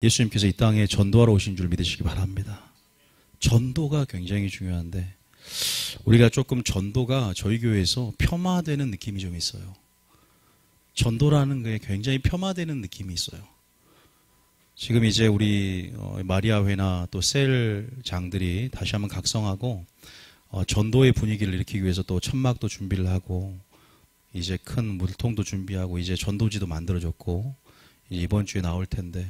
예수님께서 이 땅에 전도하러 오신 줄 믿으시기 바랍니다. 전도가 굉장히 중요한데 우리가 조금 전도가 저희 교회에서 폄하되는 느낌이 좀 있어요. 전도라는 게 굉장히 폄하되는 느낌이 있어요. 지금 이제 우리 마리아회나 또 셀장들이 다시 한번 각성하고 전도의 분위기를 일으키기 위해서 또 천막도 준비를 하고 이제 큰 물통도 준비하고 이제 전도지도 만들어졌고 이제 이번 주에 나올 텐데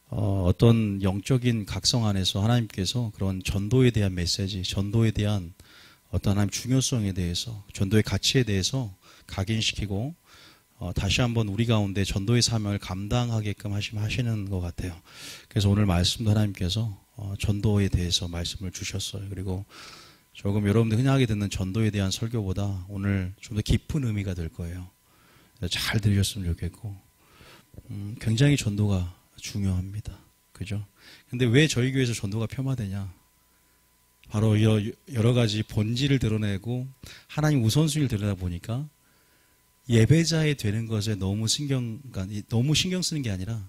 어떤 영적인 각성 안에서 하나님께서 그런 전도에 대한 메시지, 전도에 대한 어떤 하나님 중요성에 대해서, 전도의 가치에 대해서 각인시키고 다시 한번 우리 가운데 전도의 사명을 감당하게끔 하시는 것 같아요. 그래서 오늘 말씀도 하나님께서 전도에 대해서 말씀을 주셨어요. 그리고 조금 여러분들 흔하게 듣는 전도에 대한 설교보다 오늘 좀 더 깊은 의미가 될 거예요. 잘 들으셨으면 좋겠고 굉장히 전도가 중요합니다. 그죠? 근데 왜 저희 교회에서 전도가 폄하되냐? 바로 여러 가지 본질을 드러내고 하나님 우선순위를 드러내다 보니까 예배자에 되는 것에 너무 신경 쓰는 게 아니라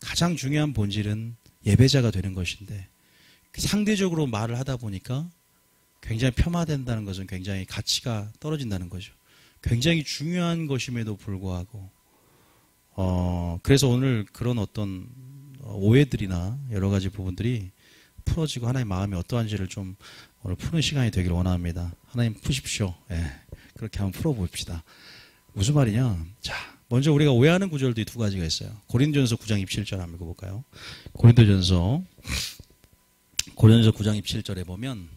가장 중요한 본질은 예배자가 되는 것인데 상대적으로 말을 하다 보니까 굉장히 폄하된다는 것은 굉장히 가치가 떨어진다는 거죠. 굉장히 중요한 것임에도 불구하고 그래서 오늘 그런 어떤 오해들이나 여러 가지 부분들이 풀어지고 하나님 마음이 어떠한지를 좀 오늘 푸는 시간이 되기를 원합니다. 하나님 푸십시오. 예, 그렇게 한번 풀어봅시다. 무슨 말이냐? 자, 먼저 우리가 오해하는 구절도 두 가지가 있어요. 고린도전서 9장 27절 한번 읽어볼까요? 고린도전서 9장 27절에 보면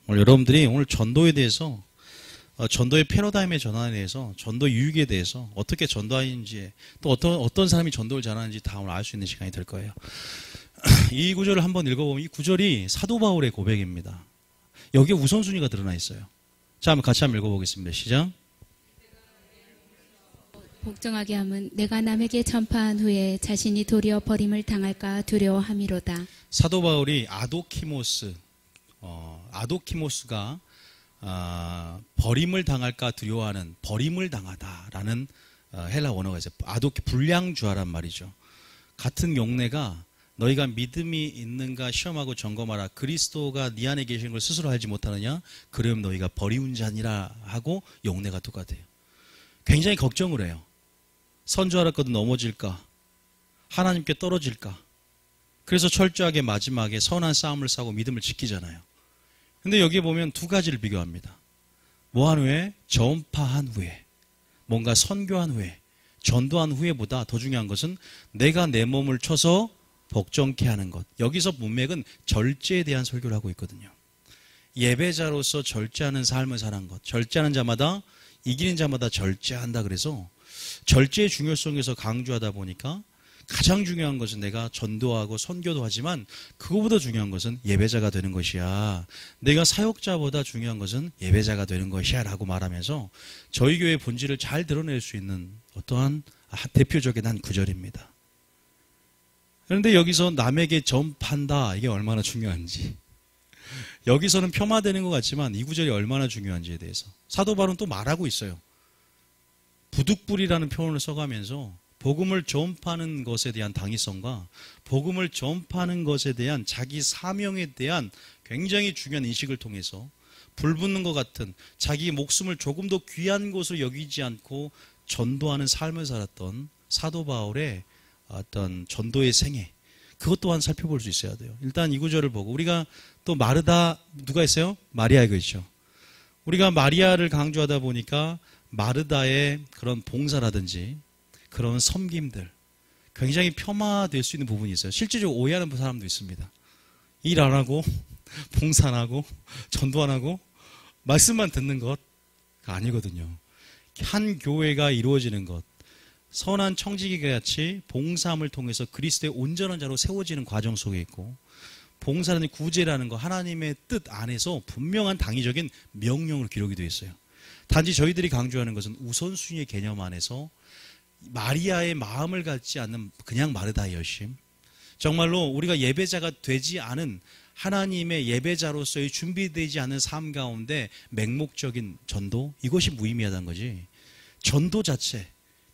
오늘 여러분들이 오늘 전도에 대해서 전도의 패러다임의 전환에 대해서 전도 유익에 대해서 어떻게 전도하는지 또 어떤 사람이 전도를 잘하는지 다 오늘 알 수 있는 시간이 될 거예요. 이 구절을 한번 읽어보면 이 구절이 사도 바울의 고백입니다. 여기에 우선순위가 드러나 있어요. 자, 한번 같이 한번 읽어보겠습니다. 시작. 복종하게 함은 내가 남에게 전파한 후에 자신이 도리어 버림을 당할까 두려워함이로다. 사도 바울이 아도키모스가 버림을 당할까 두려워하는 버림을 당하다라는 헬라 원어가 있어요. 불량주하란 말이죠. 같은 용례가 너희가 믿음이 있는가 시험하고 점검하라. 그리스도가 네 안에 계신 걸 스스로 알지 못하느냐? 그럼 너희가 버리운 자니라 하고 용례가 똑같아요. 굉장히 걱정을 해요. 선조하랬거든 넘어질까? 하나님께 떨어질까? 그래서 철저하게 마지막에 선한 싸움을 싸고 믿음을 지키잖아요. 근데 여기에 보면 두 가지를 비교합니다. 뭐한 후에? 전파한 후에. 뭔가 선교한 후에. 전도한 후에보다 더 중요한 것은 내가 내 몸을 쳐서 복종케 하는 것. 여기서 문맥은 절제에 대한 설교를 하고 있거든요. 예배자로서 절제하는 삶을 사는 것. 절제하는 자마다 이기는 자마다 절제한다. 그래서 절제의 중요성에서 강조하다 보니까 가장 중요한 것은 내가 전도하고 선교도 하지만 그거보다 중요한 것은 예배자가 되는 것이야. 내가 사역자보다 중요한 것은 예배자가 되는 것이야 라고 말하면서 저희 교회의 본질을 잘 드러낼 수 있는 어떠한 대표적인 한 구절입니다. 그런데 여기서 남에게 전파한다 이게 얼마나 중요한지 여기서는 폄하되는 것 같지만 이 구절이 얼마나 중요한지에 대해서 사도 바울은 또 말하고 있어요. 부득불이라는 표현을 써가면서 복음을 전파하는 것에 대한 당위성과 복음을 전파하는 것에 대한 자기 사명에 대한 굉장히 중요한 인식을 통해서 불붙는 것 같은 자기 목숨을 조금 더 귀한 것으로 여기지 않고 전도하는 삶을 살았던 사도 바울의 어떤 전도의 생애 그것 또한 살펴볼 수 있어야 돼요. 일단 이 구절을 보고 우리가 또 마르다 누가 있어요? 마리아가 있죠. 우리가 마리아를 강조하다 보니까 마르다의 그런 봉사라든지 그런 섬김들 굉장히 폄하될 수 있는 부분이 있어요. 실질적으로 오해하는 사람도 있습니다. 일 안 하고 봉사 안 하고 전도 안 하고 말씀만 듣는 것 아니거든요. 한 교회가 이루어지는 것 선한 청지기가 같이 봉사함을 통해서 그리스도의 온전한 자로 세워지는 과정 속에 있고 봉사라는 구제라는 거 하나님의 뜻 안에서 분명한 당위적인 명령으로 기록이 되어 있어요. 단지 저희들이 강조하는 것은 우선순위의 개념 안에서 마리아의 마음을 갖지 않는 그냥 마르다의 열심 정말로 우리가 예배자가 되지 않은 하나님의 예배자로서의 준비되지 않은 삶 가운데 맹목적인 전도 이것이 무의미하다는 거지 전도 자체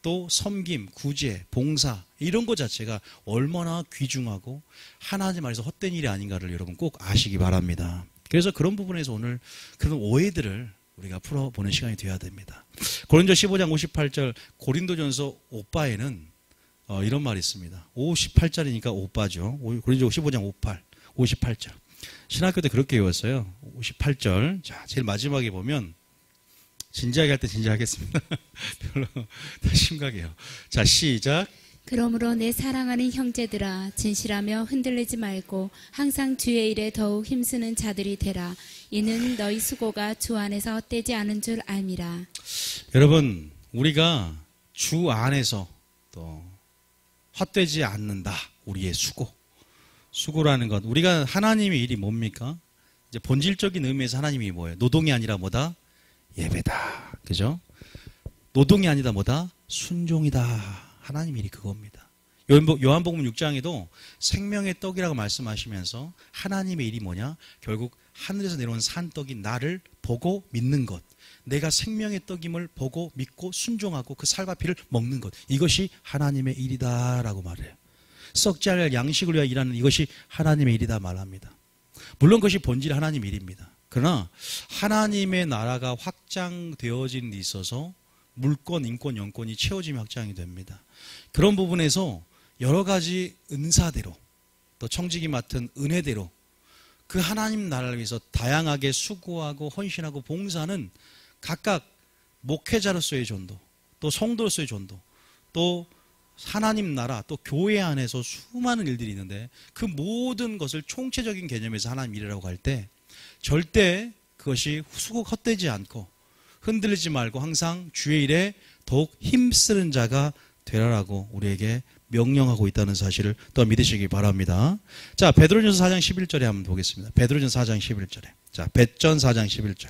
또 섬김, 구제, 봉사 이런 것 자체가 얼마나 귀중하고 하나님 안에서 헛된 일이 아닌가를 여러분 꼭 아시기 바랍니다. 그래서 그런 부분에서 오늘 그런 오해들을 우리가 풀어보는 시간이 되어야 됩니다. 고린도 15장 58절 고린도전서 5바에는 이런 말이 있습니다. 58절이니까 5바죠. 고린도 15장 58절. 신학교 때 그렇게 외웠어요. 58절. 자, 제일 마지막에 보면 진지하게 할 때 진지하겠습니다. 별로 심각해요. 자, 시작. 그러므로 내 사랑하는 형제들아 진실하며 흔들리지 말고 항상 주의 일에 더욱 힘쓰는 자들이 되라. 이는 너희 수고가 주 안에서 헛되지 않은 줄 알미라. 여러분, 우리가 주 안에서 또 헛되지 않는다. 우리의 수고라는 것. 우리가 하나님의 일이 뭡니까? 이제 본질적인 의미에서 하나님이 뭐예요? 노동이 아니라 뭐다? 예배다. 그죠? 노동이 아니다 뭐다? 순종이다. 하나님의 일이 그겁니다. 요한복음 6장에도 생명의 떡이라고 말씀하시면서 하나님의 일이 뭐냐? 결국 하늘에서 내려온 산떡인 나를 보고 믿는 것. 내가 생명의 떡임을 보고 믿고 순종하고 그 살과 피를 먹는 것. 이것이 하나님의 일이다라고 말해요. 썩지 않을 양식을 위하여 일하는 이것이 하나님의 일이다 말합니다. 물론 그것이 본질 하나님의 일입니다. 그러나 하나님의 나라가 확장되어진 데 있어서 물권, 인권, 영권이 채워지면 확장이 됩니다. 그런 부분에서 여러 가지 은사대로 또 청지기 맡은 은혜대로 그 하나님 나라를 위해서 다양하게 수고하고 헌신하고 봉사는 각각 목회자로서의 전도, 또 성도로서의 전도, 또 하나님 나라, 또 교회 안에서 수많은 일들이 있는데 그 모든 것을 총체적인 개념에서 하나님 일이라고 할 때 절대 그것이 수고 헛되지 않고 흔들리지 말고 항상 주의 일에 더욱 힘쓰는 자가 되라라고 우리에게 명령하고 있다는 사실을 또 믿으시기 바랍니다. 자, 베드로전서 4장 11절에 한번 보겠습니다. 베드로전서 4장 11절에. 자, 베전 4장 11절.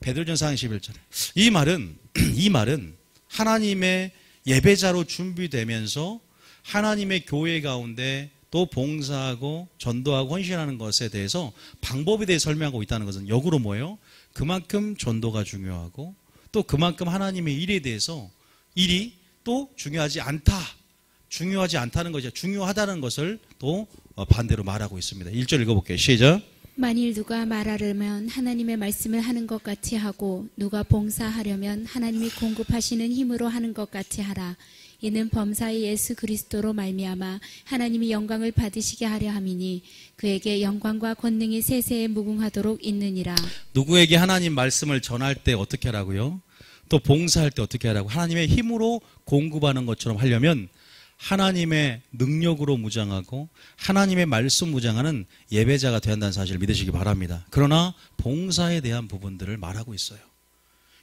베드로전서 4장 11절에. 이 말은 하나님의 예배자로 준비되면서 하나님의 교회 가운데 또 봉사하고 전도하고 헌신하는 것에 대해서 방법에 대해 설명하고 있다는 것은 역으로 뭐예요? 그만큼 전도가 중요하고 또 그만큼 하나님의 일에 대해서 일이 또 중요하지 않다는 것이죠. 중요하다는 것을 또 반대로 말하고 있습니다. 1절 읽어볼게요. 시작. 만일 누가 말하려면 하나님의 말씀을 하는 것 같이 하고 누가 봉사하려면 하나님이 공급하시는 힘으로 하는 것 같이 하라. 이는 범사의 예수 그리스도로 말미암아 하나님이 영광을 받으시게 하려 함이니 그에게 영광과 권능이 세세에 무궁하도록 있느니라. 누구에게 하나님 말씀을 전할 때 어떻게 하라고요? 또 봉사할 때 어떻게 하라고? 하나님의 힘으로 공급하는 것처럼 하려면 하나님의 능력으로 무장하고 하나님의 말씀 무장하는 예배자가 되어야 한다는 사실을 믿으시기 바랍니다. 그러나 봉사에 대한 부분들을 말하고 있어요.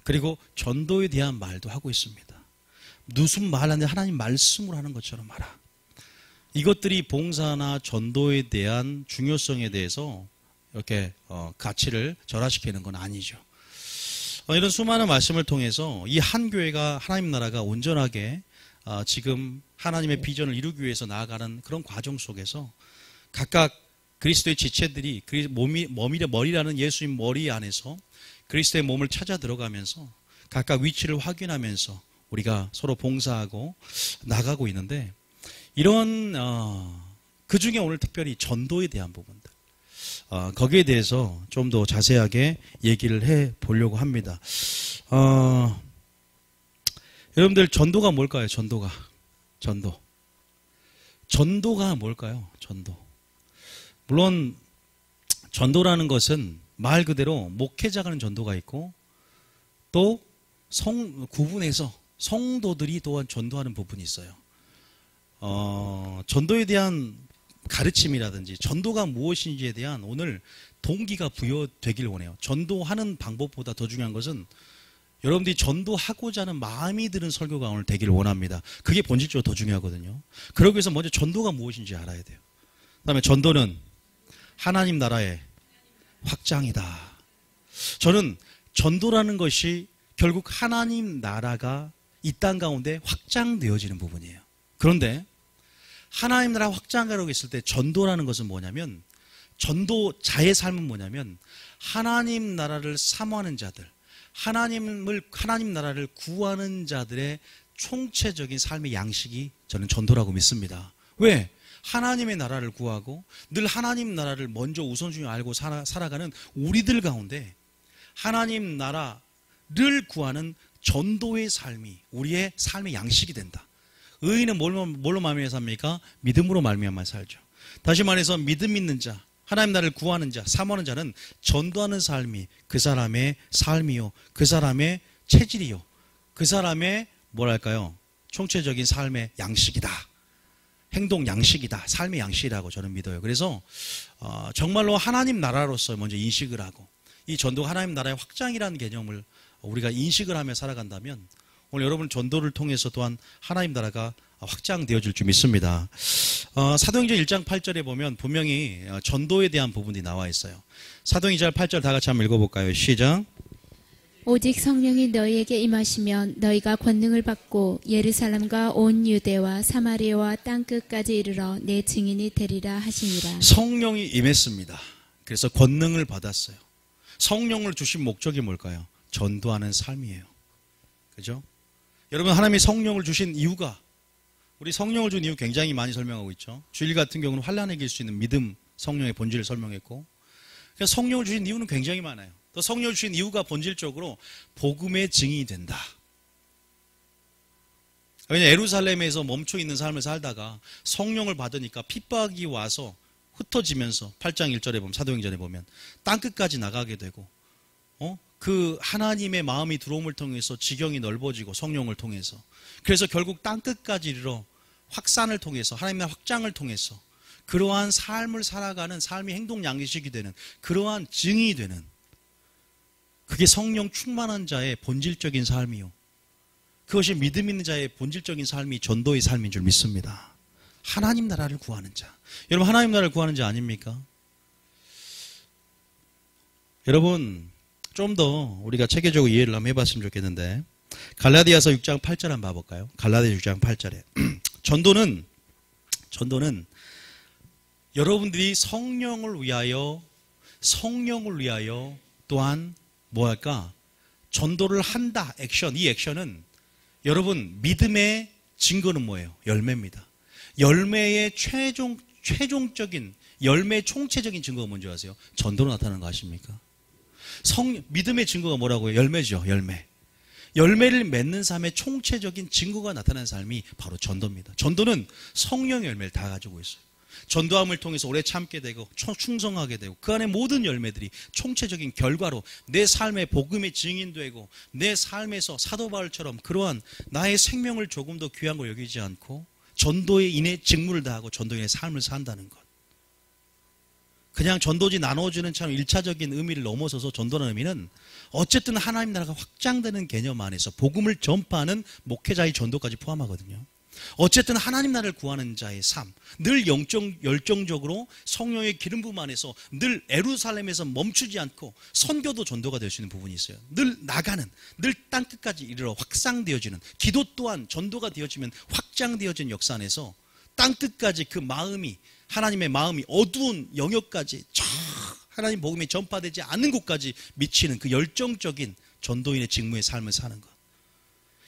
그리고 전도에 대한 말도 하고 있습니다. 무슨 말하는데 하나님 말씀으로 하는 것처럼 말하. 이것들이 봉사나 전도에 대한 중요성에 대해서 이렇게 가치를 절하시키는 건 아니죠. 이런 수많은 말씀을 통해서 이 한 교회가 하나님 나라가 온전하게 지금 하나님의 비전을 이루기 위해서 나아가는 그런 과정 속에서 각각 그리스도의 지체들이 머리라는 예수님 머리 안에서 그리스도의 몸을 찾아 들어가면서 각각 위치를 확인하면서 우리가 서로 봉사하고 나가고 있는데 이런 그 중에 오늘 특별히 전도에 대한 부분들 거기에 대해서 좀 더 자세하게 얘기를 해 보려고 합니다. 여러분들 전도가 뭘까요? 전도가 뭘까요? 물론 전도라는 것은 말 그대로 목회자가 하는 전도가 있고 또 구분해서 성도들이 또한 전도하는 부분이 있어요. 전도에 대한 가르침이라든지 전도가 무엇인지에 대한 오늘 동기가 부여되길 원해요. 전도하는 방법보다 더 중요한 것은 여러분들이 전도하고자 하는 마음이 드는 설교가 오늘 되기를 원합니다. 그게 본질적으로 더 중요하거든요. 그러기 위해서 먼저 전도가 무엇인지 알아야 돼요. 그 다음에 전도는 하나님 나라의 확장이다. 저는 전도라는 것이 결국 하나님 나라가 이 땅 가운데 확장되어지는 부분이에요. 그런데 하나님 나라 확장하려고 했을 때 전도라는 것은 뭐냐면 전도자의 삶은 뭐냐면 하나님 나라를 사모하는 자들 하나님 나라를 구하는 자들의 총체적인 삶의 양식이 저는 전도라고 믿습니다. 왜? 하나님의 나라를 구하고 늘 하나님 나라를 먼저 우선순위 알고 살아가는 우리들 가운데 하나님 나라를 구하는 전도의 삶이 우리의 삶의 양식이 된다. 의인은 뭘로 말미암아 삽니까? 믿음으로 말미암아 살죠. 다시 말해서 믿음 있는 자, 하나님 나라를 구하는 자, 사모하는 자는 전도하는 삶이 그 사람의 삶이요, 그 사람의 체질이요, 그 사람의 뭐랄까요? 총체적인 삶의 양식이다. 행동 양식이다. 삶의 양식이라고 저는 믿어요. 그래서 정말로 하나님 나라로서 먼저 인식을 하고 이 전도가 하나님 나라의 확장이라는 개념을 우리가 인식을 하며 살아간다면 오늘 여러분 전도를 통해서 또한 하나님 나라가 확장되어질 줄 믿습니다. 사도행전 1장 8절에 보면 분명히 전도에 대한 부분이 나와 있어요. 사도행전 8절 다 같이 한번 읽어볼까요? 시작. 오직 성령이 너희에게 임하시면 너희가 권능을 받고 예루살렘과 온 유대와 사마리아와 땅끝까지 이르러 내 증인이 되리라 하시니라. 성령이 임했습니다. 그래서 권능을 받았어요. 성령을 주신 목적이 뭘까요? 전도하는 삶이에요. 그죠? 여러분, 하나님이 성령을 주신 이유가, 우리 성령을 준 이유 굉장히 많이 설명하고 있죠. 주일 같은 경우는 환난에 이길 수 있는 믿음, 성령의 본질을 설명했고, 그래서 성령을 주신 이유는 굉장히 많아요. 또 성령을 주신 이유가 본질적으로 복음의 증인이 된다. 왜냐하면 예루살렘에서 멈춰 있는 삶을 살다가 성령을 받으니까 핍박이 와서 흩어지면서 8장 1절에 보면, 사도행전에 보면 땅끝까지 나가게 되고 그 하나님의 마음이 들어옴을 통해서 지경이 넓어지고 성령을 통해서, 그래서 결국 땅끝까지 이르러 확산을 통해서 하나님의 확장을 통해서 그러한 삶을 살아가는 삶이 행동 양식이 되는 그러한 증인이 되는, 그게 성령 충만한 자의 본질적인 삶이요, 그것이 믿음 있는 자의 본질적인 삶이 전도의 삶인 줄 믿습니다. 하나님 나라를 구하는 자. 여러분, 하나님 나라를 구하는 자 아닙니까? 여러분, 좀 더 우리가 체계적으로 이해를 한번 해봤으면 좋겠는데, 갈라디아서 6장 8절 한번 봐볼까요? 갈라디아 6장 8절에 전도는 여러분들이 성령을 위하여 또한 뭐랄까, 전도를 한다. 액션, 이 액션은 여러분 믿음의 증거는 뭐예요? 열매입니다. 열매의 최종적인 열매의 총체적인 증거가 뭔지 아세요? 전도로 나타나는 거 아십니까? 믿음의 증거가 뭐라고요? 열매죠. 열매를 맺는 삶의 총체적인 증거가 나타나는 삶이 바로 전도입니다. 전도는 성령의 열매를 다 가지고 있어요. 전도함을 통해서 오래 참게 되고 충성하게 되고 그 안에 모든 열매들이 총체적인 결과로 내 삶의 복음의 증인되고 내 삶에서 사도 바울처럼 그러한 나의 생명을 조금 더 귀한 걸 여기지 않고 전도에 인해 직무를 다하고 전도에 인해 삶을 산다는 것. 그냥 전도지 나눠주는 참 1차적인 의미를 넘어서서 전도라는 의미는 어쨌든 하나님 나라가 확장되는 개념 안에서 복음을 전파하는 목회자의 전도까지 포함하거든요. 어쨌든 하나님 나라를 구하는 자의 삶, 늘 열정적으로 성령의 기름 부음 안에서 늘 예루살렘에서 멈추지 않고 선교도 전도가 될 수 있는 부분이 있어요. 늘 나가는, 늘 땅끝까지 이르러 확산되어지는, 기도 또한 전도가 되어지면 확장되어진 역사 안에서 땅끝까지 그 마음이, 하나님의 마음이 어두운 영역까지 저 하나님 복음이 전파되지 않는 곳까지 미치는 그 열정적인 전도인의 직무의 삶을 사는 것.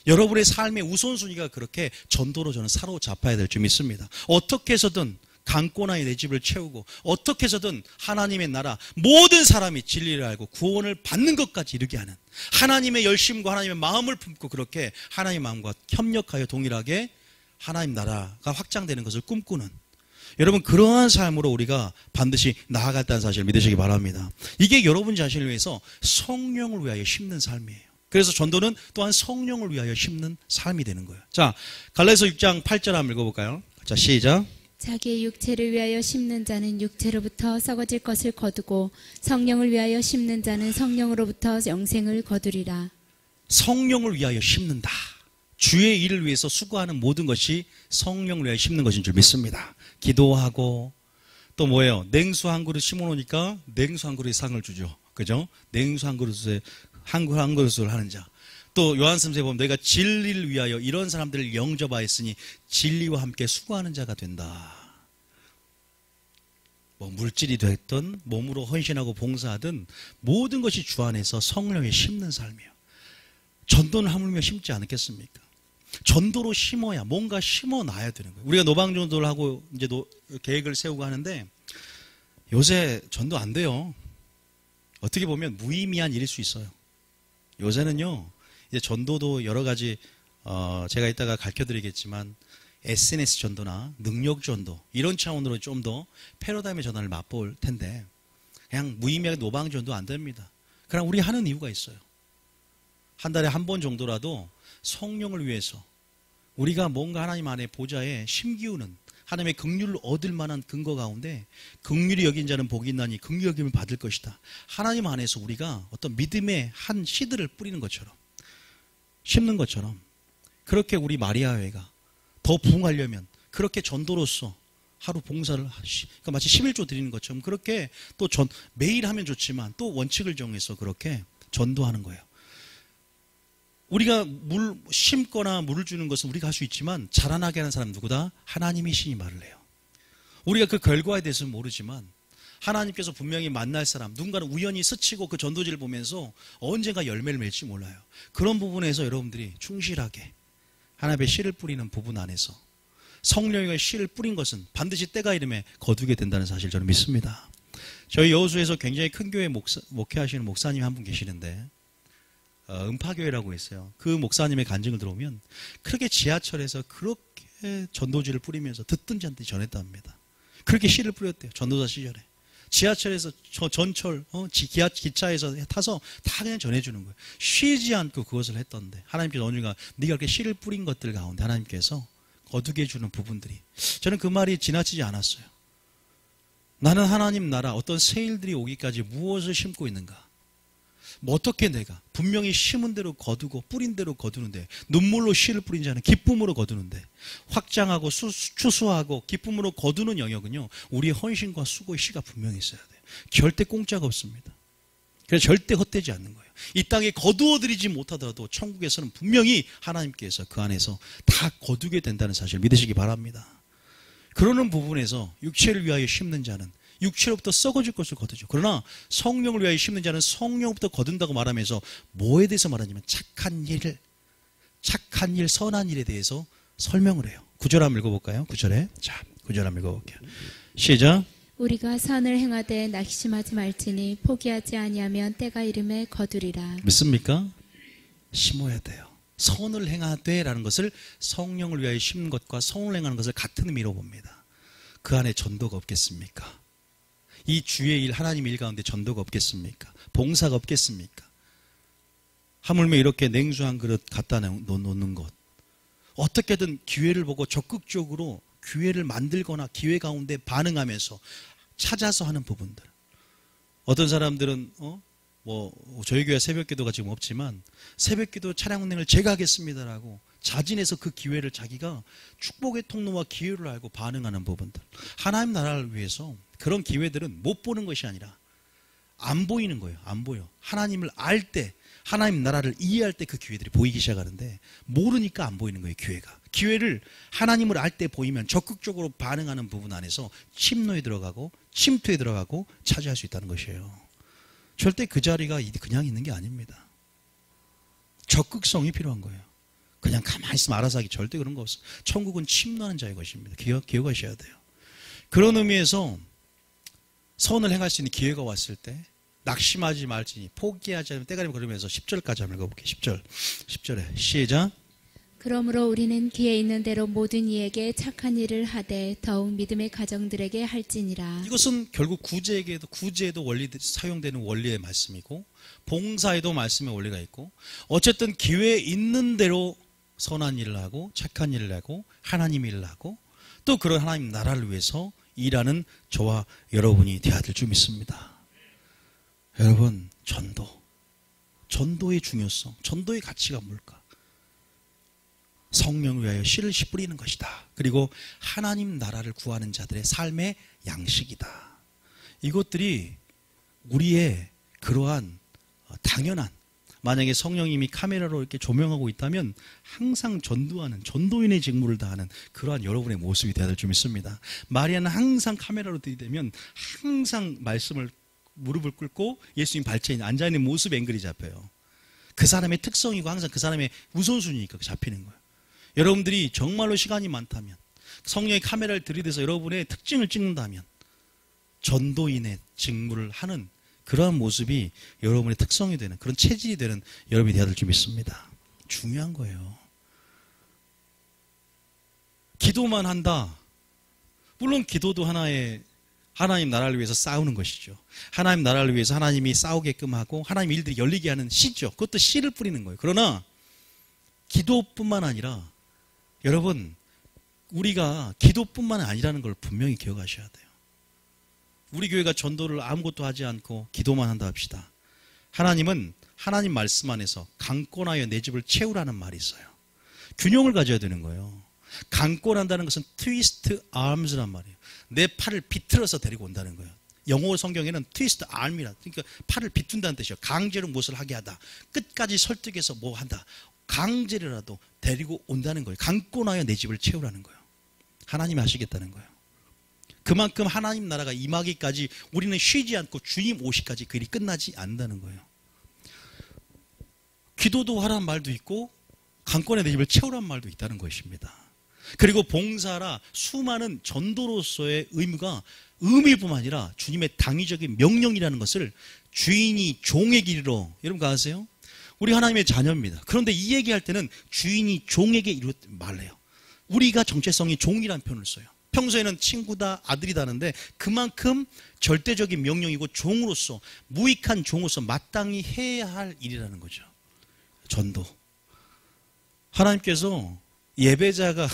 여러분의 삶의 우선순위가 그렇게 전도로 저는 사로잡아야 될 줄 믿습니다. 어떻게 해서든 강권하여 내 집을 채우고 어떻게 해서든 하나님의 나라 모든 사람이 진리를 알고 구원을 받는 것까지 이르게 하는 하나님의 열심과 하나님의 마음을 품고 그렇게 하나님의 마음과 협력하여 동일하게 하나님 나라가 확장되는 것을 꿈꾸는, 여러분 그러한 삶으로 우리가 반드시 나아갔다는 사실을 믿으시기 바랍니다. 이게 여러분 자신을 위해서 성령을 위하여 심는 삶이에요. 그래서 전도는 또한 성령을 위하여 심는 삶이 되는 거예요. 자, 갈라디아서 6장 8절 한번 읽어볼까요? 자, 시작. 자기의 육체를 위하여 심는 자는 육체로부터 썩어질 것을 거두고 성령을 위하여 심는 자는 성령으로부터 영생을 거두리라. 성령을 위하여 심는다. 주의 일을 위해서 수고하는 모든 것이 성령을 위하여 심는 것인 줄 믿습니다. 기도하고 또 뭐예요? 냉수 한 그릇 심어놓으니까 냉수 한 그릇에 상을 주죠. 그죠? 냉수 한 그릇에 한 그릇을 하는 자. 또 요한복음에 보면 너희가 진리를 위하여 이런 사람들을 영접하였으니 진리와 함께 수고하는 자가 된다. 뭐 물질이 됐든 몸으로 헌신하고 봉사하든 모든 것이 주 안에서 성령에 심는 삶이에요. 전도는 하물며 심지 않겠습니까? 전도로 심어야 뭔가 심어놔야 되는 거예요. 우리가 노방전도를 하고 이제 계획을 세우고 하는데 요새 전도 안 돼요. 어떻게 보면 무의미한 일일 수 있어요. 요새는요, 이제 전도도 여러 가지 제가 이따가 가르쳐드리겠지만 SNS 전도나 능력 전도 이런 차원으로 좀 더 패러다임의 전환을 맛볼 텐데 그냥 무의미하게 노방 전도 안 됩니다. 그냥 우리 하는 이유가 있어요. 한 달에 한 번 정도라도 성령을 위해서 우리가 뭔가 하나님 안에 보좌에 심기우는 하나님의 긍휼을 얻을 만한 근거 가운데 긍휼히 여긴 자는 복이 있나니 긍휼히 여김을 받을 것이다. 하나님 안에서 우리가 어떤 믿음의 한 씨들을 뿌리는 것처럼 심는 것처럼 그렇게 우리 마리아회가 더 부흥하려면 그렇게 전도로서 하루 봉사를 그러니까 마치 11조 드리는 것처럼 그렇게 또 매일 하면 좋지만 또 원칙을 정해서 그렇게 전도하는 거예요. 우리가 물 심거나 물을 주는 것은 우리가 할 수 있지만 자라나게 하는 사람은 누구다? 하나님이시니 말을 해요. 우리가 그 결과에 대해서는 모르지만 하나님께서 분명히 만날 사람, 누군가는 우연히 스치고 그 전도지를 보면서 언젠가 열매를 맺을지 몰라요. 그런 부분에서 여러분들이 충실하게 하나님의 씨를 뿌리는 부분 안에서 성령의 씨를 뿌린 것은 반드시 때가 이름에 거두게 된다는 사실 저는 믿습니다. 저희 여호수에서 굉장히 큰 교회 목회하시는 목사님 한 분 계시는데 음파교회라고 있어요. 그 목사님의 간증을 들어오면 그렇게 지하철에서 그렇게 전도지를 뿌리면서 듣든지 안 듣든지 전했답니다. 그렇게 씨를 뿌렸대요. 전도자 시절에. 지하철에서 전철 기차에서 타서 다 그냥 전해주는 거예요. 쉬지 않고 그것을 했던데 하나님께서 언젠가 네가 그렇게 씨를 뿌린 것들 가운데 하나님께서 거두게 해주는 부분들이 저는 그 말이 지나치지 않았어요. 나는 하나님 나라 어떤 새 일들이 오기까지 무엇을 심고 있는가? 뭐 어떻게 내가 분명히 심은 대로 거두고 뿌린 대로 거두는데 눈물로 씨를 뿌린 자는 기쁨으로 거두는데 확장하고 추수하고 기쁨으로 거두는 영역은요 우리의 헌신과 수고의 씨가 분명히 있어야 돼요. 절대 공짜가 없습니다. 그래서 절대 헛되지 않는 거예요. 이 땅에 거두어드리지 못하더라도 천국에서는 분명히 하나님께서 그 안에서 다 거두게 된다는 사실을 믿으시기 바랍니다. 그러는 부분에서 육체를 위하여 심는 자는 육체로부터 썩어질 것을 거두죠. 그러나 성령을 위하여 심는 자는 성령부터 거둔다고 말하면서 뭐에 대해서 말하냐면 착한 일, 선한 일에 대해서 설명을 해요. 9절 한번 읽어볼까요? 9절에. 자, 9절 한번 읽어볼게요. 시작. 우리가 선을 행하되 낙심하지 말지니 포기하지 아니하면 때가 이름에 거두리라. 믿습니까? 심어야 돼요. 선을 행하되 라는 것을 성령을 위하여 심는 것과 선을 행하는 것을 같은 의미로 봅니다. 그 안에 전도가 없겠습니까? 이 주의 일, 하나님의 일 가운데 전도가 없겠습니까? 봉사가 없겠습니까? 하물며 이렇게 냉수 한 그릇 갖다 놓는 것. 어떻게든 기회를 보고 적극적으로 기회를 만들거나 기회 가운데 반응하면서 찾아서 하는 부분들. 어떤 사람들은 저희 교회 새벽기도가 지금 없지만 새벽기도 차량 운행을 제가 하겠습니다라고 자진해서 그 기회를 자기가 축복의 통로와 기회를 알고 반응하는 부분들. 하나님 나라를 위해서 그런 기회들은 못 보는 것이 아니라 안 보이는 거예요. 안 보여. 하나님을 알 때, 하나님 나라를 이해할 때 그 기회들이 보이기 시작하는데 모르니까 안 보이는 거예요. 기회를 하나님을 알 때 보이면 적극적으로 반응하는 부분 안에서 침노에 들어가고 침투에 들어가고 차지할 수 있다는 것이에요. 절대 그 자리가 그냥 있는 게 아닙니다. 적극성이 필요한 거예요. 그냥 가만히 있으면 알아서 하기 절대 그런 거 없어요. 천국은 침노하는 자의 것입니다. 기억하셔야 돼요. 그런 의미에서 선을 행할 수 있는 기회가 왔을 때 낙심하지 말지니 포기하지 않으면 때가 되면 그러면서 10절까지 한번 읽어볼게요. 10절에 시작. 그러므로 우리는 기회 있는 대로 모든 이에게 착한 일을 하되 더욱 믿음의 가정들에게 할지니라. 이것은 결국 구제에도 사용되는 원리의 말씀이고 봉사에도 말씀의 원리가 있고 어쨌든 기회 있는 대로 선한 일을 하고 착한 일을 하고 하나님 일을 하고 또 그런 하나님 나라를 위해서 일하는 저와 여러분이 되어야 될 줄 믿습니다. 여러분, 전도의 중요성, 전도의 가치가 뭘까? 성령을 위하여 씨를 뿌리는 것이다. 그리고 하나님 나라를 구하는 자들의 삶의 양식이다. 이것들이 우리의 그러한 당연한, 만약에 성령님이 카메라로 이렇게 조명하고 있다면 항상 전도인의 직무를 다하는 그러한 여러분의 모습이 되어야 될 줄 믿습니다. 마리아는 항상 카메라로 들이대면 항상 무릎을 꿇고 예수님 발치에 앉아있는 모습 앵글이 잡혀요. 그 사람의 특성이고 항상 그 사람의 우선순위니까 잡히는 거예요. 여러분들이 정말로 시간이 많다면, 성령의 카메라를 들이대서 여러분의 특징을 찍는다면 전도인의 직무를 하는 그러한 모습이 여러분의 특성이 되는, 그런 체질이 되는 여러분이 되어야 될 줄 믿습니다. 중요한 거예요. 기도만 한다. 물론 기도도 하나의 하나님 나라를 위해서 싸우는 것이죠. 하나님 나라를 위해서 하나님이 싸우게끔 하고 하나님 일들이 열리게 하는 씨죠. 그것도 씨를 뿌리는 거예요. 그러나 기도뿐만 아니라 여러분, 우리가 기도뿐만 아니라는 걸 분명히 기억하셔야 돼요. 우리 교회가 전도를 아무것도 하지 않고 기도만 한다 합시다. 하나님은 하나님 말씀 안에서 강권하여 내 집을 채우라는 말이 있어요. 균형을 가져야 되는 거예요. 강권한다는 것은 트위스트 아임즈란 말이에요. 내 팔을 비틀어서 데리고 온다는 거예요. 영어 성경에는 트위스트 아임이라, 그러니까 팔을 비춘다는 뜻이에요. 강제로 무엇을 하게 하다. 끝까지 설득해서 뭐 한다. 강제로라도 데리고 온다는 거예요. 강권하여 내 집을 채우라는 거예요. 하나님이 하시겠다는 거예요. 그만큼 하나님 나라가 임하기까지 우리는 쉬지 않고 주님 오시기까지 그 일이 끝나지 않는다는 거예요. 기도도 하라는 말도 있고 강권의 내 집을 채우라는 말도 있다는 것입니다. 그리고 봉사라, 수많은 전도로서의 의미뿐만 아니라 주님의 당위적인 명령이라는 것을 주인이 종에게 이르러, 여러분 아세요? 우리 하나님의 자녀입니다. 그런데 이 얘기할 때는 주인이 종에게 이르러 말해요. 우리가 정체성이 종이라는 표현을 써요. 평소에는 친구다, 아들이다 하는데 그만큼 절대적인 명령이고 종으로서, 무익한 종으로서 마땅히 해야 할 일이라는 거죠. 전도. 하나님께서 예배자가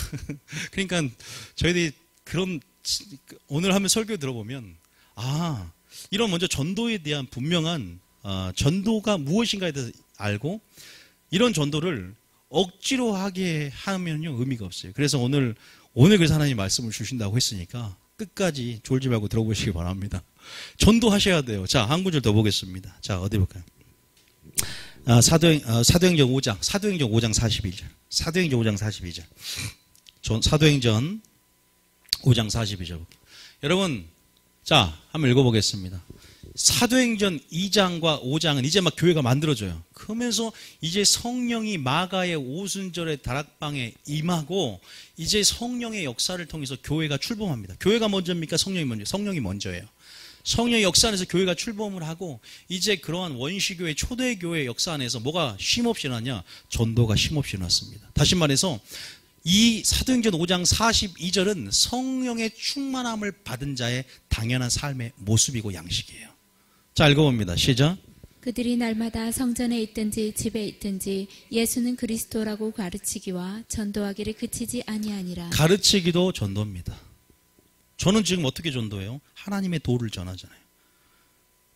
그러니까 저희들이 그런 오늘 하면 설교 들어보면 이런 먼저 전도에 대한 분명한 전도가 무엇인가에 대해서 알고 이런 전도를 억지로 하게 하면요 의미가 없어요. 그래서 오늘 그래서 하나님 말씀을 주신다고 했으니까 끝까지 졸지 말고 들어보시기 바랍니다. 전도하셔야 돼요. 자, 한 구절 더 보겠습니다. 자, 어디 볼까요? 사도행전 5장 42절. 사도행전 5장 42절. 사도행전 5장 42절. 여러분, 자, 한번 읽어보겠습니다. 사도행전 2장과 5장은 이제 막 교회가 만들어져요. 그러면서 이제 성령이 마가의 오순절의 다락방에 임하고 이제 성령의 역사를 통해서 교회가 출범합니다. 교회가 먼저입니까? 성령이 먼저? 성령이 먼저예요. 성령의 역사 안에서 교회가 출범을 하고 이제 그러한 원시교회, 초대교회 역사 안에서 뭐가 쉼없이 일어나냐? 전도가 쉼없이 일어났습니다. 다시 말해서 이 사도행전 5장 42절은 성령의 충만함을 받은 자의 당연한 삶의 모습이고 양식이에요. 자, 읽어봅니다. 시작. 그들이 날마다 성전에 있든지 집에 있든지 예수는 그리스도라고 가르치기와 전도하기를 그치지 아니하니라. 가르치기도 전도입니다. 저는 지금 어떻게 전도해요? 하나님의 도를 전하잖아요.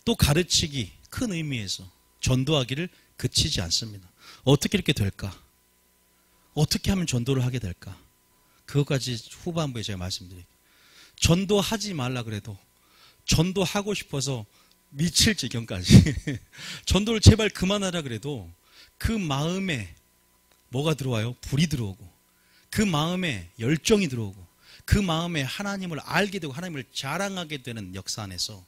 또 가르치기, 큰 의미에서 전도하기를 그치지 않습니다. 어떻게 이렇게 될까? 어떻게 하면 전도를 하게 될까? 그것까지 후반부에 제가 말씀드릴게요. 전도하지 말라 그래도 전도하고 싶어서 미칠 지경까지 전도를 제발 그만하라 그래도 그 마음에 뭐가 들어와요? 불이 들어오고 그 마음에 열정이 들어오고 그 마음에 하나님을 알게 되고 하나님을 자랑하게 되는 역사 안에서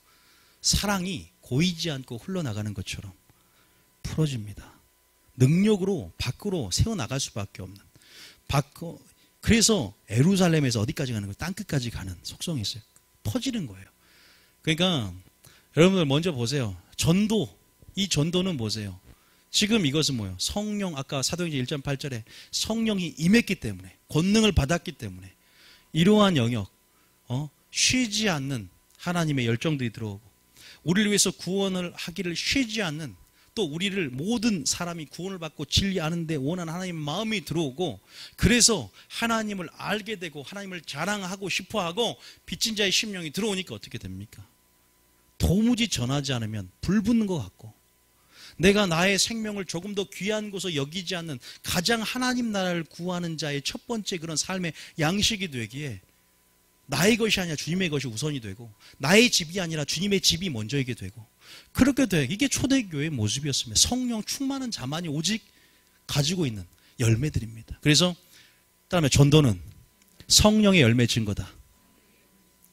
사랑이 고이지 않고 흘러나가는 것처럼 풀어집니다. 능력으로 밖으로 세워나갈 수밖에 없는 그래서 예루살렘에서 어디까지 가는 거예요? 땅끝까지 가는 속성이 있어요. 퍼지는 거예요. 그러니까 여러분들 먼저 보세요. 이 전도는 보세요. 지금 이것은 뭐예요? 성령, 아까 사도행전 1.8절에 성령이 임했기 때문에, 권능을 받았기 때문에 이러한 영역, 쉬지 않는 하나님의 열정들이 들어오고 우리를 위해서 구원을 하기를 쉬지 않는, 또 우리를 모든 사람이 구원을 받고 진리하는 데 원하는 하나님의 마음이 들어오고, 그래서 하나님을 알게 되고 하나님을 자랑하고 싶어하고 빚진 자의 심령이 들어오니까 어떻게 됩니까? 도무지 전하지 않으면 불붙는 것 같고, 내가 나의 생명을 조금 더 귀한 곳으로 여기지 않는 가장 하나님 나라를 구하는 자의 첫 번째 그런 삶의 양식이 되기에 나의 것이 아니라 주님의 것이 우선이 되고, 나의 집이 아니라 주님의 집이 먼저이게 되고, 그렇게 돼. 이게 초대교회의 모습이었습니다. 성령 충만한 자만이 오직 가지고 있는 열매들입니다. 그래서 그다음에 전도는 성령의 열매 증거다.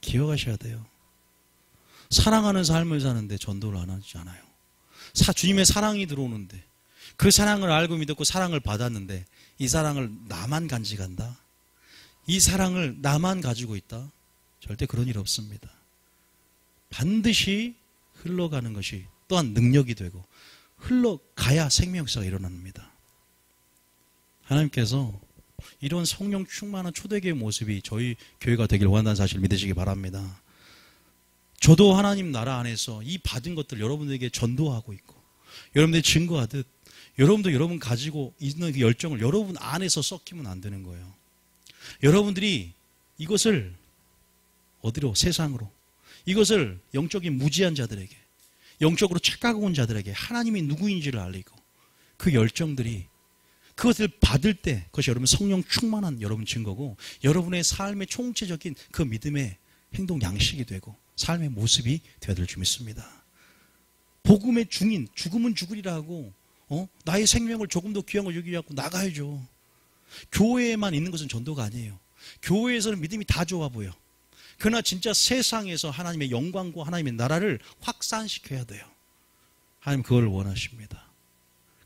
기억하셔야 돼요. 사랑하는 삶을 사는데 전도를 안 하지 않아요. 주님의 사랑이 들어오는데, 그 사랑을 알고 믿었고 사랑을 받았는데 이 사랑을 나만 간직한다? 이 사랑을 나만 가지고 있다? 절대 그런 일 없습니다. 반드시 흘러가는 것이 또한 능력이 되고 흘러가야 생명사가 일어납니다. 하나님께서 이런 성령 충만한 초대교회 모습이 저희 교회가 되길 원한다는 사실을 믿으시기 바랍니다. 저도 하나님 나라 안에서 이 받은 것들 여러분들에게 전도하고 있고 여러분들이 증거하듯 여러분도 여러분 가지고 있는 그 열정을 여러분 안에서 섞이면 안 되는 거예요. 여러분들이 이것을 어디로? 세상으로. 이것을 영적인 무지한 자들에게, 영적으로 착각하고 온 자들에게 하나님이 누구인지를 알리고 그 열정들이 그것을 받을 때 그것이 여러분 성령 충만한 여러분 증거고 여러분의 삶의 총체적인 그 믿음의 행동 양식이 되고 삶의 모습이 되어야 줄 믿습니다. 복음의 중인, 죽으면 죽으리라 하고 나의 생명을 조금 더 귀한 걸 여기지 않고 나가야죠. 교회에만 있는 것은 전도가 아니에요. 교회에서는 믿음이 다 좋아 보여. 그러나 진짜 세상에서 하나님의 영광과 하나님의 나라를 확산시켜야 돼요. 하나님 그걸 원하십니다.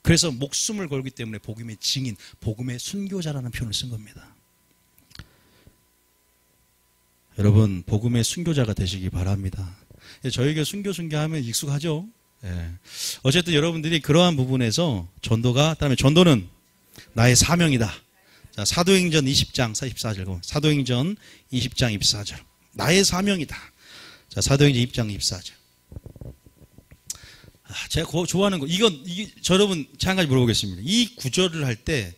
그래서 목숨을 걸기 때문에 복음의 증인, 복음의 순교자라는 표현을 쓴 겁니다. 여러분 복음의 순교자가 되시기 바랍니다. 저에게 순교하면 익숙하죠. 예. 어쨌든 여러분들이 그러한 부분에서 전도가, 그다음에 전도는 나의 사명이다. 자, 사도행전 20장 44절, 사도행전 20장 24절. 나의 사명이다. 자, 사도행전 20장 24절. 제가 좋아하는 거, 이게 여러분 제가 한 가지 물어보겠습니다. 이 구절을 할 때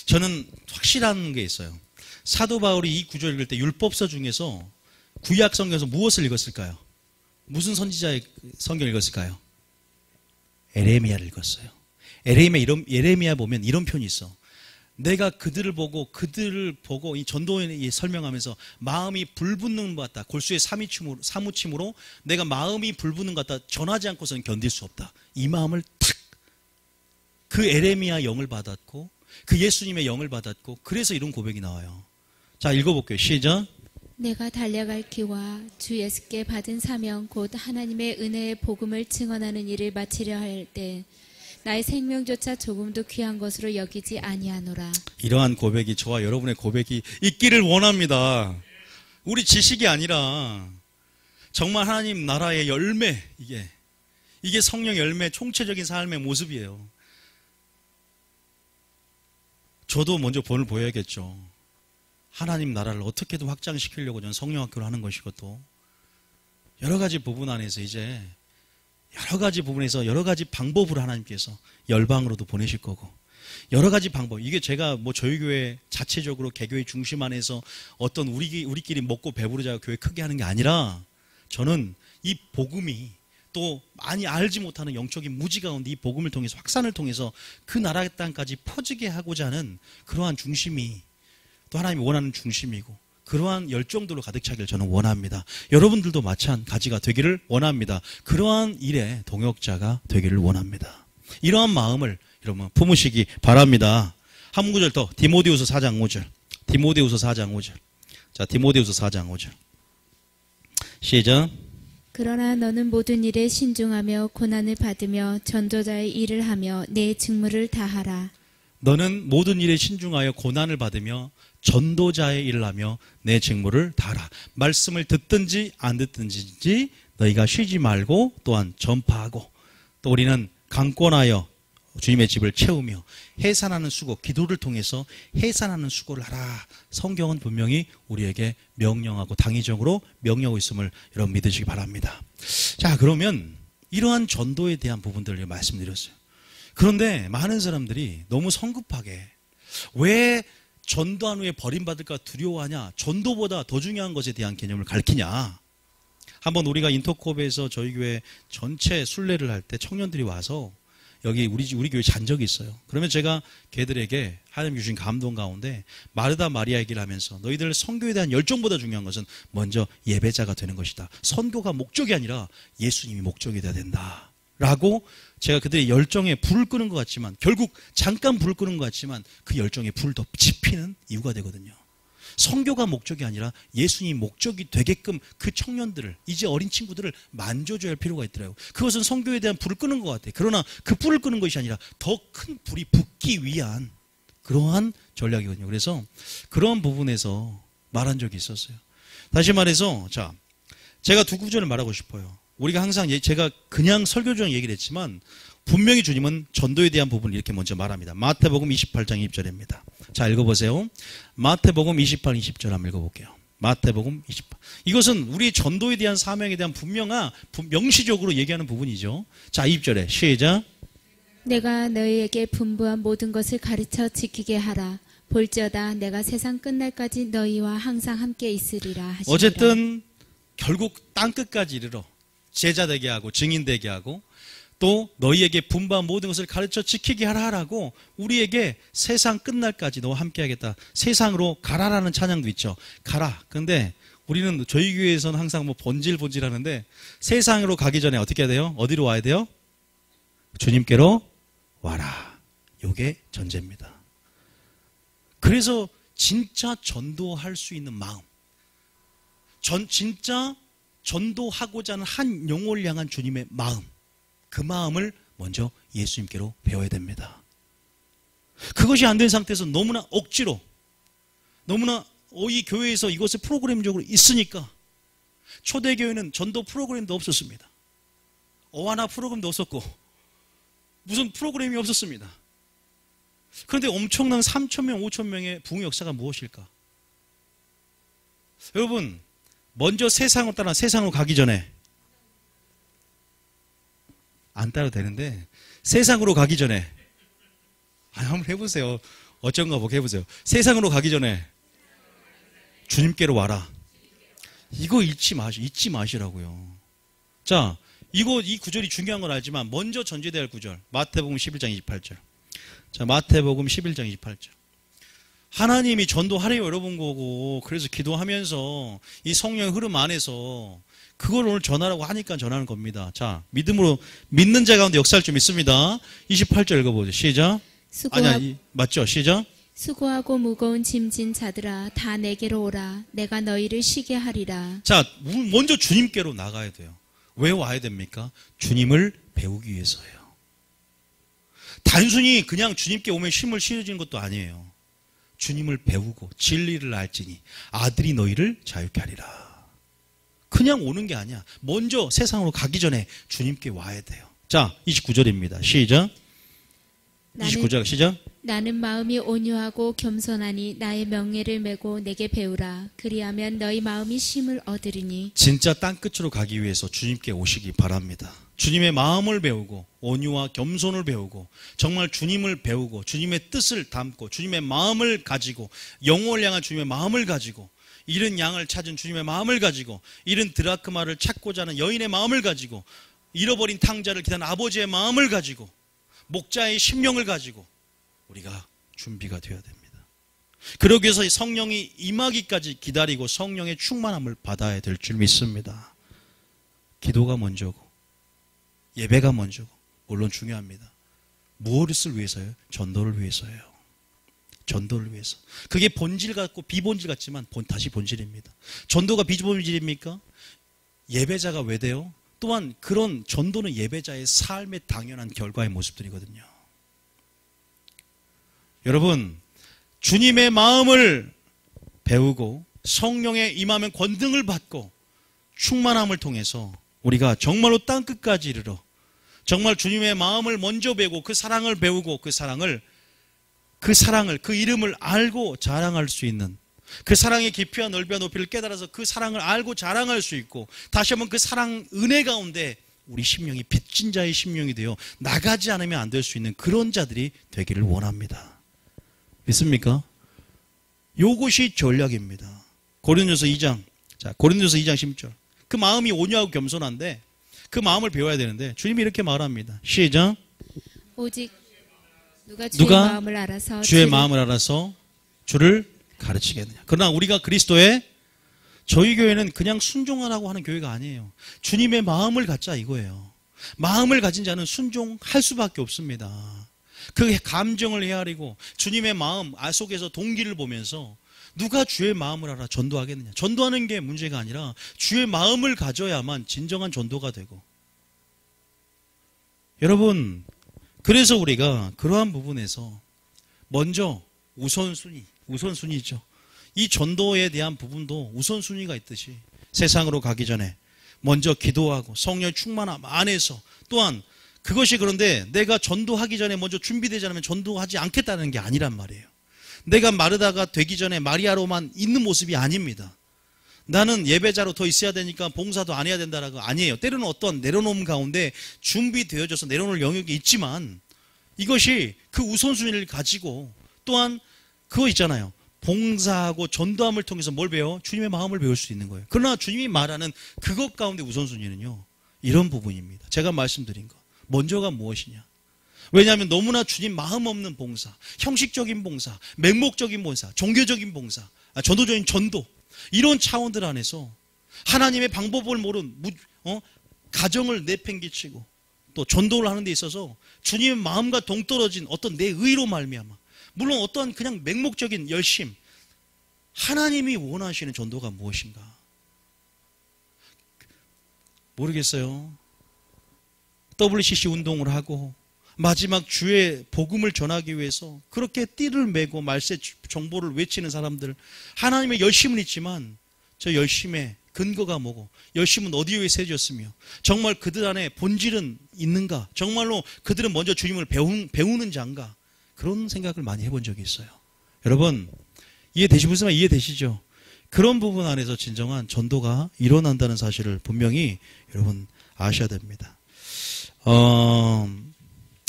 저는 확실한 게 있어요. 사도 바울이 이 구절을 읽을 때 율법서 중에서 구약 성경에서 무엇을 읽었을까요? 무슨 선지자의 성경을 읽었을까요? 에레미야를 읽었어요. 에레미야 보면 이런 표현이 있어. 내가 그들을 보고 이 전도에 설명하면서 마음이 불붙는 것 같다. 골수의 사무침으로 내가 마음이 불붙는 것 같다. 전하지 않고서는 견딜 수 없다. 이 마음을 탁, 그 에레미야 영을 받았고 그 예수님의 영을 받았고 그래서 이런 고백이 나와요. 자, 읽어볼게요. 시작. 내가 달려갈 기와 주 예수께 받은 사명 곧 하나님의 은혜의 복음을 증언하는 일을 마치려 할 때 나의 생명조차 조금도 귀한 것으로 여기지 아니하노라. 이러한 고백이 저와 여러분의 고백이 있기를 원합니다. 우리 지식이 아니라 정말 하나님 나라의 열매, 이게 성령 열매 총체적인 삶의 모습이에요. 저도 먼저 본을 보여야겠죠. 하나님 나라를 어떻게든 확장시키려고 저는 성령학교를 하는 것이고 또 여러 가지 부분 안에서 이제 여러 가지 부분에서 여러 가지 방법으로 하나님께서 열방으로도 보내실 거고 여러 가지 방법, 이게 제가 뭐 저희 교회 자체적으로 개교회 중심 안에서 어떤 우리끼리 먹고 배부르자고 교회 크게 하는 게 아니라 저는 이 복음이 또 많이 알지 못하는 영적인 무지 가운데 이 복음을 통해서 확산을 통해서 그 나라의 땅까지 퍼지게 하고자 하는 그러한 중심이 또 하나님이 원하는 중심이고 그러한 열정들로 가득 차기를 저는 원합니다. 여러분들도 마찬가지가 되기를 원합니다. 그러한 일에 동역자가 되기를 원합니다. 이러한 마음을 여러분 품으시기 바랍니다. 한 구절 더, 디모데후서 4장 5절. 디모데후서 4장 5절. 자, 디모데후서 4장 5절. 시작. 그러나 너는 모든 일에 신중하며 고난을 받으며 전도자의 일을 하며 내 직무를 다하라. 너는 모든 일에 신중하여 고난을 받으며 전도자의 일을 하며 내 직무를 다하라. 말씀을 듣든지 안 듣든지 너희가 쉬지 말고 또한 전파하고 또 우리는 강권하여 주님의 집을 채우며 해산하는 수고, 기도를 통해서 해산하는 수고를 하라. 성경은 분명히 우리에게 명령하고 당위적으로 명령하고 있음을 여러분 믿으시기 바랍니다. 자, 그러면 이러한 전도에 대한 부분들을 말씀드렸어요. 그런데 많은 사람들이 너무 성급하게 왜 전도한 후에 버림받을까 두려워하냐, 전도보다 더 중요한 것에 대한 개념을 가르치냐. 한번 우리가 인터콥에서 저희 교회 전체 순례를 할 때 청년들이 와서 여기 우리 교회 잔 적이 있어요. 그러면 제가 걔들에게 하나님 주신 감동 가운데 마르다 마리아 얘기를 하면서 너희들 선교에 대한 열정보다 중요한 것은 먼저 예배자가 되는 것이다. 선교가 목적이 아니라 예수님이 목적이 돼야 된다. 라고 제가 그들의 열정에 불을 끄는 것 같지만 결국 잠깐 불을 끄는 것 같지만 그 열정에 불을 더 지피는 이유가 되거든요. 선교가 목적이 아니라 예수님이 목적이 되게끔 그 청년들을, 이제 어린 친구들을 만져줘야 할 필요가 있더라고요. 그것은 선교에 대한 불을 끄는 것 같아요. 그러나 그 불을 끄는 것이 아니라 더 큰 불이 붙기 위한 그러한 전략이거든요. 그래서 그런 부분에서 말한 적이 있었어요. 다시 말해서, 자, 제가 두 구절을 말하고 싶어요. 우리가 항상, 제가 그냥 설교적 얘기를 했지만 분명히 주님은 전도에 대한 부분을 이렇게 먼저 말합니다. 마태복음 28장 20절입니다. 자, 읽어보세요. 마태복음 28, 20절 한번 읽어볼게요. 마태복음 28. 이것은 우리 전도에 대한 사명에 대한 명시적으로 얘기하는 부분이죠. 자, 20절에 시작. 내가 너희에게 분부한 모든 것을 가르쳐 지키게 하라. 볼지어다 내가 세상 끝날까지 너희와 항상 함께 있으리라 하시니라. 어쨌든 결국 땅끝까지 이르러 제자 되게 하고 증인 되게 하고 또 너희에게 분부한 모든 것을 가르쳐 지키게 하라라고 우리에게 세상 끝날까지 너와 함께 하겠다. 세상으로 가라라는 찬양도 있죠. 가라. 근데 우리는 저희 교회에서는 항상 뭐 본질 하는데 세상으로 가기 전에 어떻게 해야 돼요? 어디로 와야 돼요? 주님께로 와라. 요게 전제입니다. 그래서 진짜 전도할 수 있는 마음, 진짜 전도하고자 하는 한 영혼을 향한 주님의 마음, 그 마음을 먼저 예수님께로 배워야 됩니다. 그것이 안 된 상태에서 너무나 억지로, 너무나 이 교회에서 이것을 프로그램적으로 있으니까 초대교회는 전도 프로그램도 없었습니다. 어하나 프로그램도 없었고 무슨 프로그램이 없었습니다. 그런데 엄청난 3,000명, 5,000명의 부흥 역사가 무엇일까? 여러분, 먼저 세상으로 따라 세상으로 가기 전에 안 따라도 되는데 세상으로 가기 전에 한번 해보세요. 어쩐가 보게 해보세요. 세상으로 가기 전에 주님께로 와라. 이거 잊지 마시라고요. 자, 이 구절이 중요한 건 알지만 먼저 전제돼야 할 구절. 마태복음 11장 28절. 자, 마태복음 11장 28절. 하나님이 전도하래요 여러분 거고, 그래서 기도하면서 이 성령의 흐름 안에서 그걸 오늘 전하라고 하니까 전하는 겁니다. 자, 믿음으로 믿는 자 가운데 역사할 줄 믿습니다. 28절 읽어보죠. 시작. 맞죠? 시작. 수고하고 무거운 짐진 자들아 다 내게로 오라. 내가 너희를 쉬게 하리라. 자, 먼저 주님께로 나가야 돼요. 왜 와야 됩니까? 주님을 배우기 위해서예요. 단순히 그냥 주님께 오면 힘을 실어주는 것도 아니에요. 주님을 배우고 진리를 알지니 아들이 너희를 자유케 하리라. 그냥 오는 게 아니야. 먼저 세상으로 가기 전에 주님께 와야 돼요. 자, 29절입니다. 시작. 29절 시작. 나는 마음이 온유하고 겸손하니 나의 명예를 메고 내게 배우라. 그리하면 너희 마음이 쉼을 얻으리니. 진짜 땅끝으로 가기 위해서 주님께 오시기 바랍니다. 주님의 마음을 배우고 온유와 겸손을 배우고 정말 주님을 배우고 주님의 뜻을 담고 주님의 마음을 가지고 영혼을 향한 주님의 마음을 가지고 잃은 양을 찾은 주님의 마음을 가지고 잃은 드라크마를 찾고자 하는 여인의 마음을 가지고 잃어버린 탕자를 기다리는 아버지의 마음을 가지고 목자의 심령을 가지고 우리가 준비가 되어야 됩니다. 그러기 위해서 성령이 임하기까지 기다리고 성령의 충만함을 받아야 될 줄 믿습니다. 기도가 먼저고 예배가 먼저고 물론 중요합니다. 무엇을 위해서요? 전도를 위해서예요. 전도를 위해서. 그게 본질 같고 비본질 같지만 다시 본질입니다. 전도가 비본질입니까? 예배자가 왜 돼요? 또한 그런 전도는 예배자의 삶의 당연한 결과의 모습들이거든요. 여러분, 주님의 마음을 배우고 성령의 임하면 권능을 받고 충만함을 통해서 우리가 정말로 땅끝까지 이르러 정말 주님의 마음을 먼저 배우고 그 사랑을 배우고 그 사랑을 그 이름을 알고 자랑할 수 있는, 그 사랑의 깊이와 넓이와 높이를 깨달아서 그 사랑을 알고 자랑할 수 있고 다시 한번 그 사랑 은혜 가운데 우리 심령이 빚진 자의 심령이 되어 나가지 않으면 안 될 수 있는 그런 자들이 되기를 원합니다. 믿습니까? 요것이 전략입니다. 고린도서 2장. 자, 고린도서 2장 10절. 그 마음이 온유하고 겸손한데 그 마음을 배워야 되는데 주님이 이렇게 말합니다. 시작. 오직 누가 주의 마음을 알아서 주를 가르치겠느냐. 그러나 우리가 저희 교회는 그냥 순종하라고 하는 교회가 아니에요. 주님의 마음을 갖자 이거예요. 마음을 가진 자는 순종할 수밖에 없습니다. 그 감정을 헤아리고 주님의 마음 속에서 동기를 보면서 누가 주의 마음을 알아 전도하겠느냐. 전도하는 게 문제가 아니라 주의 마음을 가져야만 진정한 전도가 되고. 여러분, 그래서 우리가 그러한 부분에서 먼저 우선순위죠. 이 전도에 대한 부분도 우선순위가 있듯이 세상으로 가기 전에 먼저 기도하고 성령의 충만함 안에서, 또한 그것이 그런데 내가 전도하기 전에 먼저 준비되지 않으면 전도하지 않겠다는 게 아니란 말이에요. 내가 마르다가 되기 전에 마리아로만 있는 모습이 아닙니다. 나는 예배자로 더 있어야 되니까 봉사도 안 해야 된다라고 아니에요. 때로는 어떤 내려놓음 가운데 준비되어져서 내려놓을 영역이 있지만 이것이 그 우선순위를 가지고, 또한 그거 있잖아요. 봉사하고 전도함을 통해서 뭘 배워? 주님의 마음을 배울 수 있는 거예요. 그러나 주님이 말하는 그것 가운데 우선순위는요, 이런 부분입니다. 제가 말씀드린 것. 먼저가 무엇이냐? 왜냐하면 너무나 주님 마음 없는 봉사, 형식적인 봉사, 맹목적인 봉사, 종교적인 봉사, 전도적인 전도, 이런 차원들 안에서 하나님의 방법을 모른 가정을 내팽개치고 또 전도를 하는 데 있어서 주님의 마음과 동떨어진 어떤 내 의로 말미암아, 물론 어떠한 그냥 맹목적인 열심, 하나님이 원하시는 전도가 무엇인가? 모르겠어요. WCC 운동을 하고 마지막 주의 복음을 전하기 위해서 그렇게 띠를 메고 말세 정보를 외치는 사람들, 하나님의 열심은 있지만 저 열심의 근거가 뭐고, 열심은 어디에 세워졌으며 정말 그들 안에 본질은 있는가, 정말로 그들은 먼저 주님을 배우는 자인가, 그런 생각을 많이 해본 적이 있어요. 여러분, 무슨 말 이해되시죠? 그런 부분 안에서 진정한 전도가 일어난다는 사실을 분명히 여러분 아셔야 됩니다.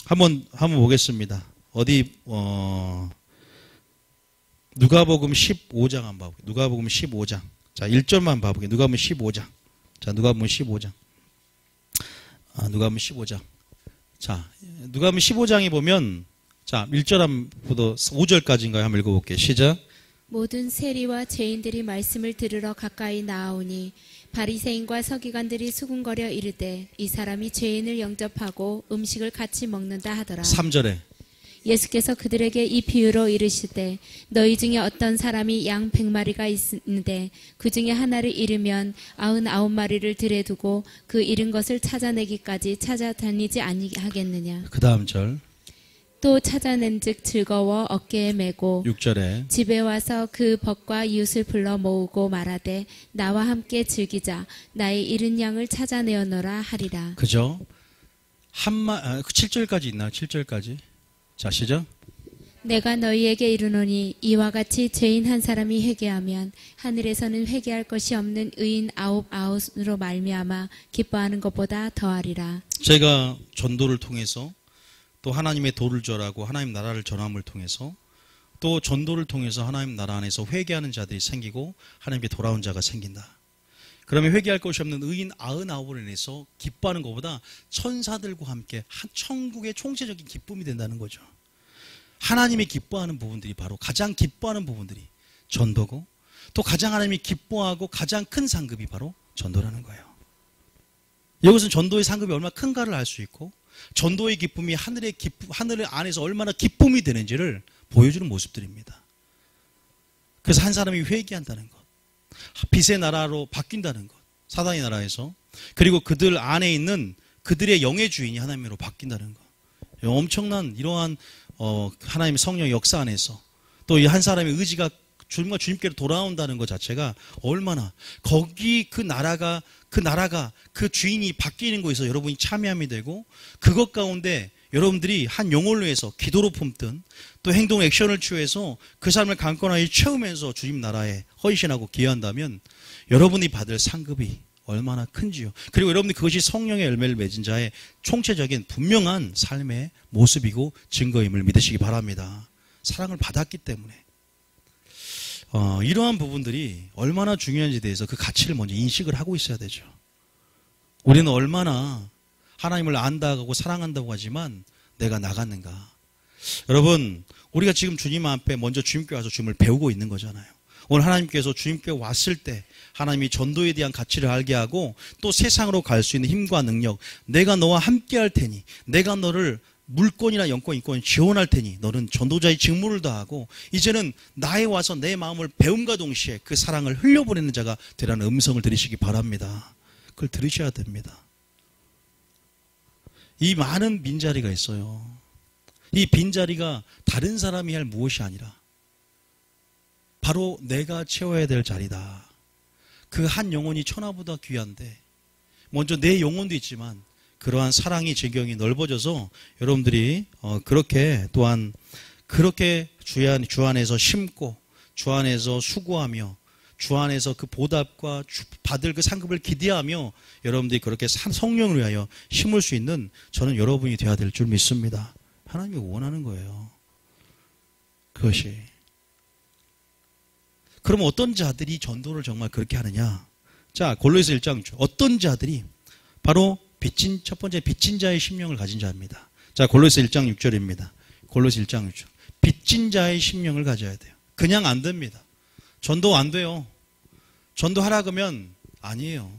한번 보겠습니다. 누가복음 15장 한번 봐볼게요. 누가복음 15장. 자, 1절만 봐볼게요. 누가복음 15장. 자, 누가복음 15장. 누가복음 15장. 자, 누가복음 15장에 보면, 자, 1절부터 5절까지인가요? 한번 읽어볼게요. 시작. 모든 세리와 죄인들이 말씀을 들으러 가까이 나아오니 바리새인과 서기관들이 수군거려 이르되 이 사람이 죄인을 영접하고 음식을 같이 먹는다 하더라. 3절에 예수께서 그들에게 이 비유로 이르시되 너희 중에 어떤 사람이 양 100마리가 있는데 그 중에 하나를 잃으면 99마리를 들에 두고 그 잃은 것을 찾아내기까지 찾아다니지 아니하겠느냐. 그 다음 절. 또 찾아낸즉 즐거워 어깨에 메고 6절에 집에 와서 그 벗과 이웃을 불러 모으고 말하되 나와 함께 즐기자 나의 잃은 양을 찾아내어노라 하리라. 그죠? 7절까지 있나요? 7절까지. 자, 시작. 내가 너희에게 이르노니 이와 같이 죄인 한 사람이 회개하면 하늘에서는 회개할 것이 없는 의인 99으로 말미암아 기뻐하는 것보다 더하리라. 제가 전도를 통해서 또 하나님의 도를 절하고 하나님 나라를 전함을 통해서 또 전도를 통해서 하나님 나라 안에서 회개하는 자들이 생기고 하나님께 돌아온 자가 생긴다. 그러면 회개할 것이 없는 의인 99으로 인해서 기뻐하는 것보다 천사들과 함께 한 천국의 총체적인 기쁨이 된다는 거죠. 하나님이 기뻐하는 부분들이 바로 가장 기뻐하는 부분들이 전도고, 또 가장 하나님이 기뻐하고 가장 큰 상급이 바로 전도라는 거예요. 여기서는 전도의 상급이 얼마나 큰가를 알 수 있고, 전도의 기쁨이 하늘 안에서 얼마나 기쁨이 되는지를 보여주는 모습들입니다. 그래서 한 사람이 회개한다는 것, 빛의 나라로 바뀐다는 것, 사단의 나라에서, 그리고 그들 안에 있는 그들의 영의 주인이 하나님으로 바뀐다는 것, 엄청난 이러한 하나님의 성령 역사 안에서 또 이 한 사람의 의지가 주님께로 돌아온다는 것 자체가 얼마나, 거기 그 나라가 그 주인이 바뀌는 거에서 여러분이 참여함이 되고, 그것 가운데 여러분들이 한 영혼을 위해서 기도로 품든 또 행동 액션을 취해서 그 삶을 강건하게 채우면서 주님 나라에 헌신하고 기여한다면 여러분이 받을 상급이 얼마나 큰지요. 그리고 여러분이 그것이 성령의 열매를 맺은 자의 총체적인 분명한 삶의 모습이고 증거임을 믿으시기 바랍니다. 사랑을 받았기 때문에. 이러한 부분들이 얼마나 중요한지에 대해서 그 가치를 먼저 인식을 하고 있어야 되죠. 우리는 얼마나 하나님을 안다고 사랑한다고 하지만 내가 나갔는가. 여러분, 우리가 지금 주님 앞에 먼저 주님께 와서 주님을 배우고 있는 거잖아요. 오늘 하나님께서 주님께 왔을 때 하나님이 전도에 대한 가치를 알게 하고 또 세상으로 갈 수 있는 힘과 능력, 내가 너와 함께 할 테니, 내가 너를 물권이나 영권, 인권 지원할 테니 너는 전도자의 직무를 다하고 이제는 나에 와서 내 마음을 배움과 동시에 그 사랑을 흘려보내는 자가 되라는 음성을 들으시기 바랍니다. 그걸 들으셔야 됩니다. 이 많은 빈자리가 있어요. 이 빈자리가 다른 사람이 할 무엇이 아니라 바로 내가 채워야 될 자리다. 그 한 영혼이 천하보다 귀한데 먼저 내 영혼도 있지만 그러한 사랑의 지경이 넓어져서 여러분들이 그렇게 또한 그렇게 주 안에서 심고 주 안에서 수고하며 주 안에서 그 보답과 받을 그 상급을 기대하며 여러분들이 그렇게 성령을 위하여 심을 수 있는 저는 여러분이 되어야 될 줄 믿습니다. 하나님이 원하는 거예요. 그것이. 그럼 어떤 자들이 전도를 정말 그렇게 하느냐? 자, 골로새서 1장 어떤 자들이 바로 첫 번째 빚진 자의 심령을 가진 자입니다. 자, 골로새서 1장 6절입니다. 골로새서 1장 6절. 빚진 자의 심령을 가져야 돼요. 그냥 안 됩니다. 전도 안 돼요. 전도하라 그러면 아니에요.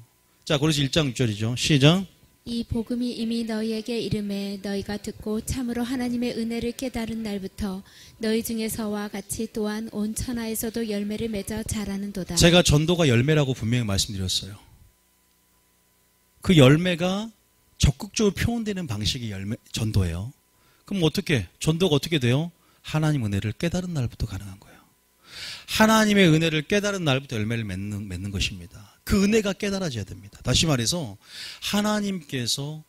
자, 골로새서 1장 6절이죠. 시작. 이 복음이 이미 너희에게 이름에 너희가 듣고 참으로 하나님의 은혜를 깨달은 날부터 너희 중에서와 같이 또한 온 천하에서도 열매를 맺어 자라는도다. 제가 전도가 열매라고 분명히 말씀드렸어요. 그 열매가 적극적으로 표현되는 방식이 전도예요. 그럼 어떻게? 전도가 어떻게 돼요? 하나님 은혜를 깨달은 날부터 가능한 거예요. 하나님의 은혜를 깨달은 날부터 열매를 맺는 것입니다. 그 은혜가 깨달아져야 됩니다. 다시 말해서 하나님께서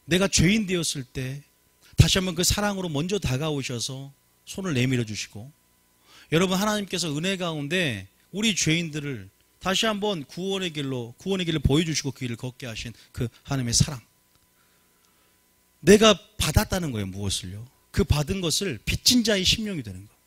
내가 죄인 되었을 때 다시 한번 그 사랑으로 먼저 다가오셔서 손을 내밀어 주시고 여러분 하나님께서 은혜 가운데 우리 죄인들을 다시 한번 구원의 길을 보여주시고 그 길을 걷게 하신 그 하나님의 사랑. 내가 받았다는 거예요. 무엇을요? 그 받은 것을 빚진 자의 심령이 되는 거예요.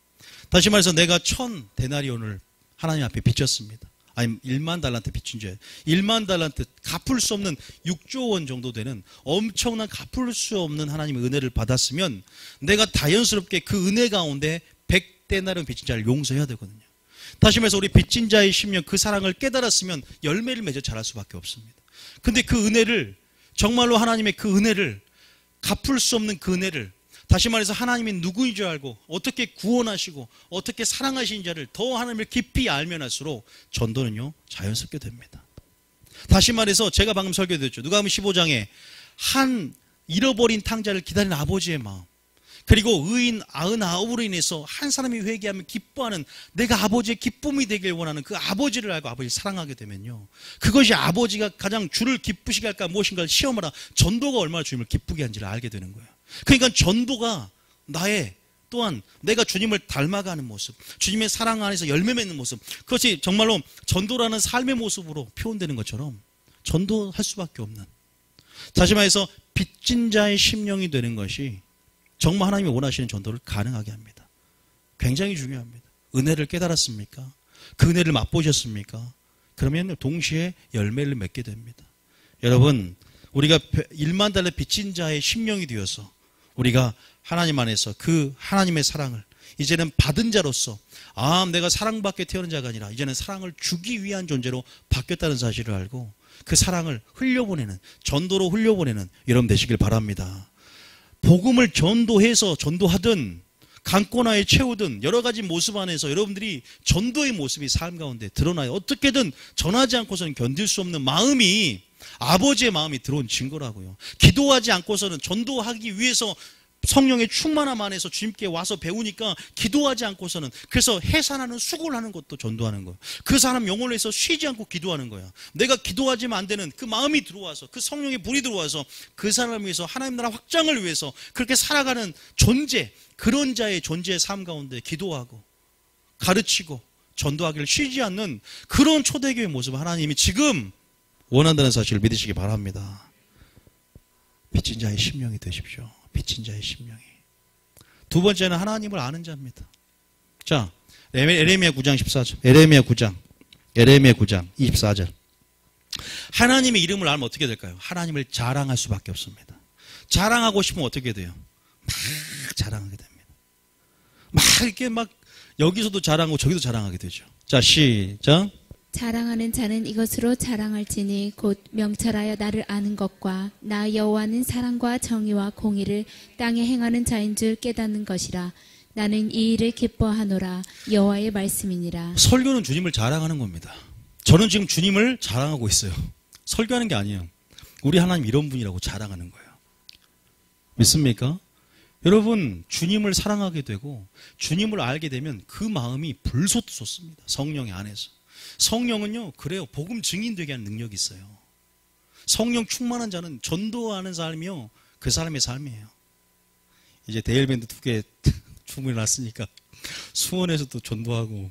다시 말해서 내가 1000 데나리온을 하나님 앞에 빚졌습니다. 아니 1만 달란트 빚진 죄. 1만 달란트 갚을 수 없는 6조 원 정도 되는 엄청난 갚을 수 없는 하나님의 은혜를 받았으면 내가 자연스럽게 그 은혜 가운데 100데나리온 빚진 자를 용서해야 되거든요. 다시 말해서 우리 빚진 자의 심령 그 사랑을 깨달았으면 열매를 맺어 자랄 수밖에 없습니다. 근데 그 은혜를 정말로 하나님의 그 은혜를 갚을 수 없는 그 은혜를 다시 말해서 하나님이 누구인 줄 알고 어떻게 구원하시고 어떻게 사랑하신 자를 더 하나님을 깊이 알면 할수록 전도는요 자연스럽게 됩니다. 다시 말해서 제가 방금 설교드렸죠. 누가복음 15장에 한 잃어버린 탕자를 기다리는 아버지의 마음 그리고 의인 99으로 인해서 한 사람이 회개하면 기뻐하는 내가 아버지의 기쁨이 되길 원하는 그 아버지를 알고 아버지를 사랑하게 되면요 그것이 아버지가 가장 주를 기쁘시게 할까 무엇인가를 시험하라 전도가 얼마나 주님을 기쁘게 한지를 알게 되는 거예요. 그러니까 전도가 나의 또한 내가 주님을 닮아가는 모습 주님의 사랑 안에서 열매 맺는 모습 그것이 정말로 전도라는 삶의 모습으로 표현되는 것처럼 전도할 수밖에 없는 다시 말해서 빚진 자의 심령이 되는 것이 정말 하나님이 원하시는 전도를 가능하게 합니다. 굉장히 중요합니다. 은혜를 깨달았습니까? 그 은혜를 맛보셨습니까? 그러면 동시에 열매를 맺게 됩니다. 여러분 우리가 1만 달러 빚진 자의 심령이 되어서 우리가 하나님 안에서 그 하나님의 사랑을 이제는 받은 자로서 내가 사랑받게 태어난 자가 아니라 이제는 사랑을 주기 위한 존재로 바뀌었다는 사실을 알고 그 사랑을 흘려보내는 전도로 흘려보내는 여러분 되시길 바랍니다. 복음을 전도해서 전도하든 강권하에 채우든 여러 가지 모습 안에서 여러분들이 전도의 모습이 삶 가운데 드러나요. 어떻게든 전하지 않고서는 견딜 수 없는 마음이 아버지의 마음이 들어온 증거라고요. 기도하지 않고서는 전도하기 위해서 성령의 충만함 안에서 주님께 와서 배우니까 기도하지 않고서는 그래서 해산하는 수고를 하는 것도 전도하는 거예요. 그 사람 영혼을 위해서 쉬지 않고 기도하는 거야. 내가 기도하지만 안 되는 그 마음이 들어와서 그 성령의 불이 들어와서 그 사람을 위해서 하나님 나라 확장을 위해서 그렇게 살아가는 존재 그런 자의 존재의 삶 가운데 기도하고 가르치고 전도하기를 쉬지 않는 그런 초대교회의 모습을 하나님이 지금 원한다는 사실을 믿으시기 바랍니다. 빚진 자의 심령이 되십시오. 빚진 자의 심령이. 두 번째는 하나님을 아는 자입니다. 자, 에레미야 9장 14절. 에레미야 9장 24절. 하나님의 이름을 알면 어떻게 될까요? 하나님을 자랑할 수밖에 없습니다. 자랑하고 싶으면 어떻게 돼요? 막 자랑하게 됩니다. 막 이렇게 막 여기서도 자랑하고 저기도 자랑하게 되죠. 자, 시작. 자랑하는 자는 이것으로 자랑할지니 곧 명철하여 나를 아는 것과 나 여호와는 사랑과 정의와 공의를 땅에 행하는 자인 줄 깨닫는 것이라. 나는 이 일을 기뻐하노라. 여호와의 말씀이니라. 설교는 주님을 자랑하는 겁니다. 저는 지금 주님을 자랑하고 있어요. 설교하는 게 아니에요. 우리 하나님 이런 분이라고 자랑하는 거예요. 믿습니까? 여러분, 주님을 사랑하게 되고 주님을 알게 되면 그 마음이 불솟 솟습니다. 성령의 안에서. 성령은요, 그래요. 복음 증인되게 하는 능력이 있어요. 성령 충만한 자는 전도하는 삶이요, 그 사람의 삶이에요. 이제 데일밴드 2개 충분히 났으니까 수원에서 또 전도하고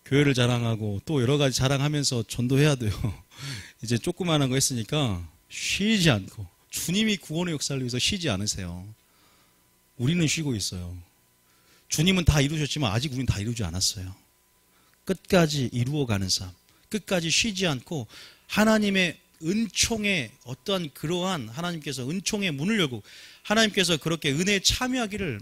교회를 자랑하고 또 여러 가지 자랑하면서 전도해야 돼요. 이제 조그마한 거 했으니까 쉬지 않고 주님이 구원의 역사를 위해서 쉬지 않으세요. 우리는 쉬고 있어요. 주님은 다 이루셨지만 아직 우리는 다 이루지 않았어요. 끝까지 이루어가는 삶, 끝까지 쉬지 않고 하나님의 은총의 어떠한 그러한 하나님께서 은총의 문을 열고 하나님께서 그렇게 은혜에 참여하기를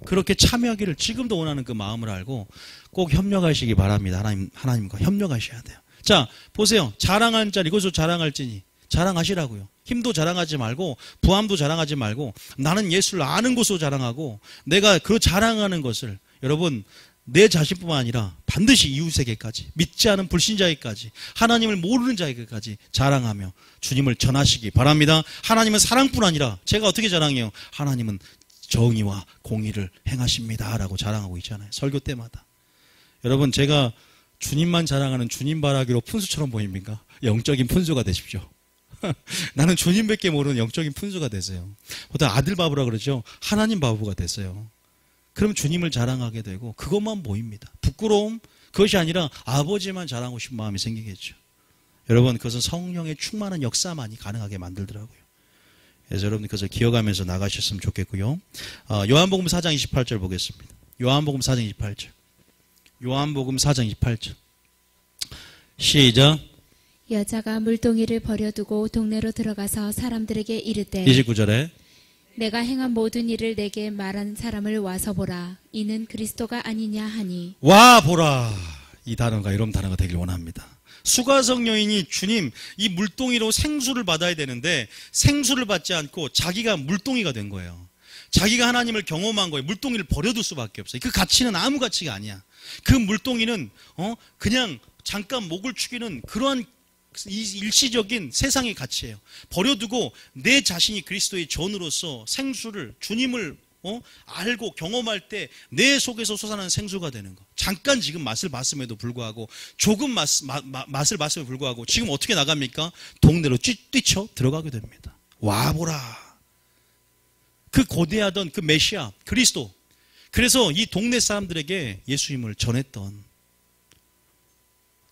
그렇게 참여하기를 지금도 원하는 그 마음을 알고 꼭 협력하시기 바랍니다. 하나님과 협력하셔야 돼요. 자, 보세요. 자랑한 자 이것으로 자랑할지니 자랑하시라고요. 힘도 자랑하지 말고 부함도 자랑하지 말고 나는 예수를 아는 것으로 자랑하고 내가 그 자랑하는 것을 여러분 내 자신뿐만 아니라 반드시 이웃에게까지 믿지 않은 불신자에게까지 하나님을 모르는 자에게까지 자랑하며 주님을 전하시기 바랍니다. 하나님은 사랑뿐 아니라 제가 어떻게 자랑해요? 하나님은 정의와 공의를 행하십니다 라고 자랑하고 있잖아요. 설교 때마다. 여러분 제가 주님만 자랑하는 주님 바라기로 푼수처럼 보입니까? 영적인 푼수가 되십시오. 나는 주님밖에 모르는 영적인 푼수가 되세요. 보통 아들 바보라 그러죠. 하나님 바보가 됐어요. 그럼 주님을 자랑하게 되고 그것만 보입니다. 부끄러움 그것이 아니라 아버지만 자랑하고 싶은 마음이 생기겠죠. 여러분 그것은 성령의 충만한 역사만이 가능하게 만들더라고요. 그래서 여러분 그것을 기억하면서 나가셨으면 좋겠고요. 요한복음 4장 28절 보겠습니다. 요한복음 4장 28절. 요한복음 4장 28절. 시작. 여자가 물동이를 버려두고 동네로 들어가서 사람들에게 이르되 29절에 내가 행한 모든 일을 내게 말한 사람을 와서 보라. 이는 그리스도가 아니냐 하니. 와 보라. 이 단어가 이런 단어가 되길 원합니다. 수가성 여인이 주님 이 물동이로 생수를 받아야 되는데 생수를 받지 않고 자기가 물동이가 된 거예요. 자기가 하나님을 경험한 거예요. 물동이를 버려둘 수밖에 없어요. 그 가치는 아무 가치가 아니야. 그 물동이는 그냥 잠깐 목을 축이는 그러한 일시적인 세상의 가치예요. 버려두고 내 자신이 그리스도의 전으로서 생수를 주님을 알고 경험할 때 내 속에서 솟아나는 생수가 되는 거. 잠깐 지금 맛을 봤음에도 불구하고 조금 맛을 봤음에도 불구하고 지금 어떻게 나갑니까? 동네로 뛰쳐 들어가게 됩니다. 와보라. 그 고대하던 그 메시아 그리스도. 그래서 이 동네 사람들에게 예수님을 전했던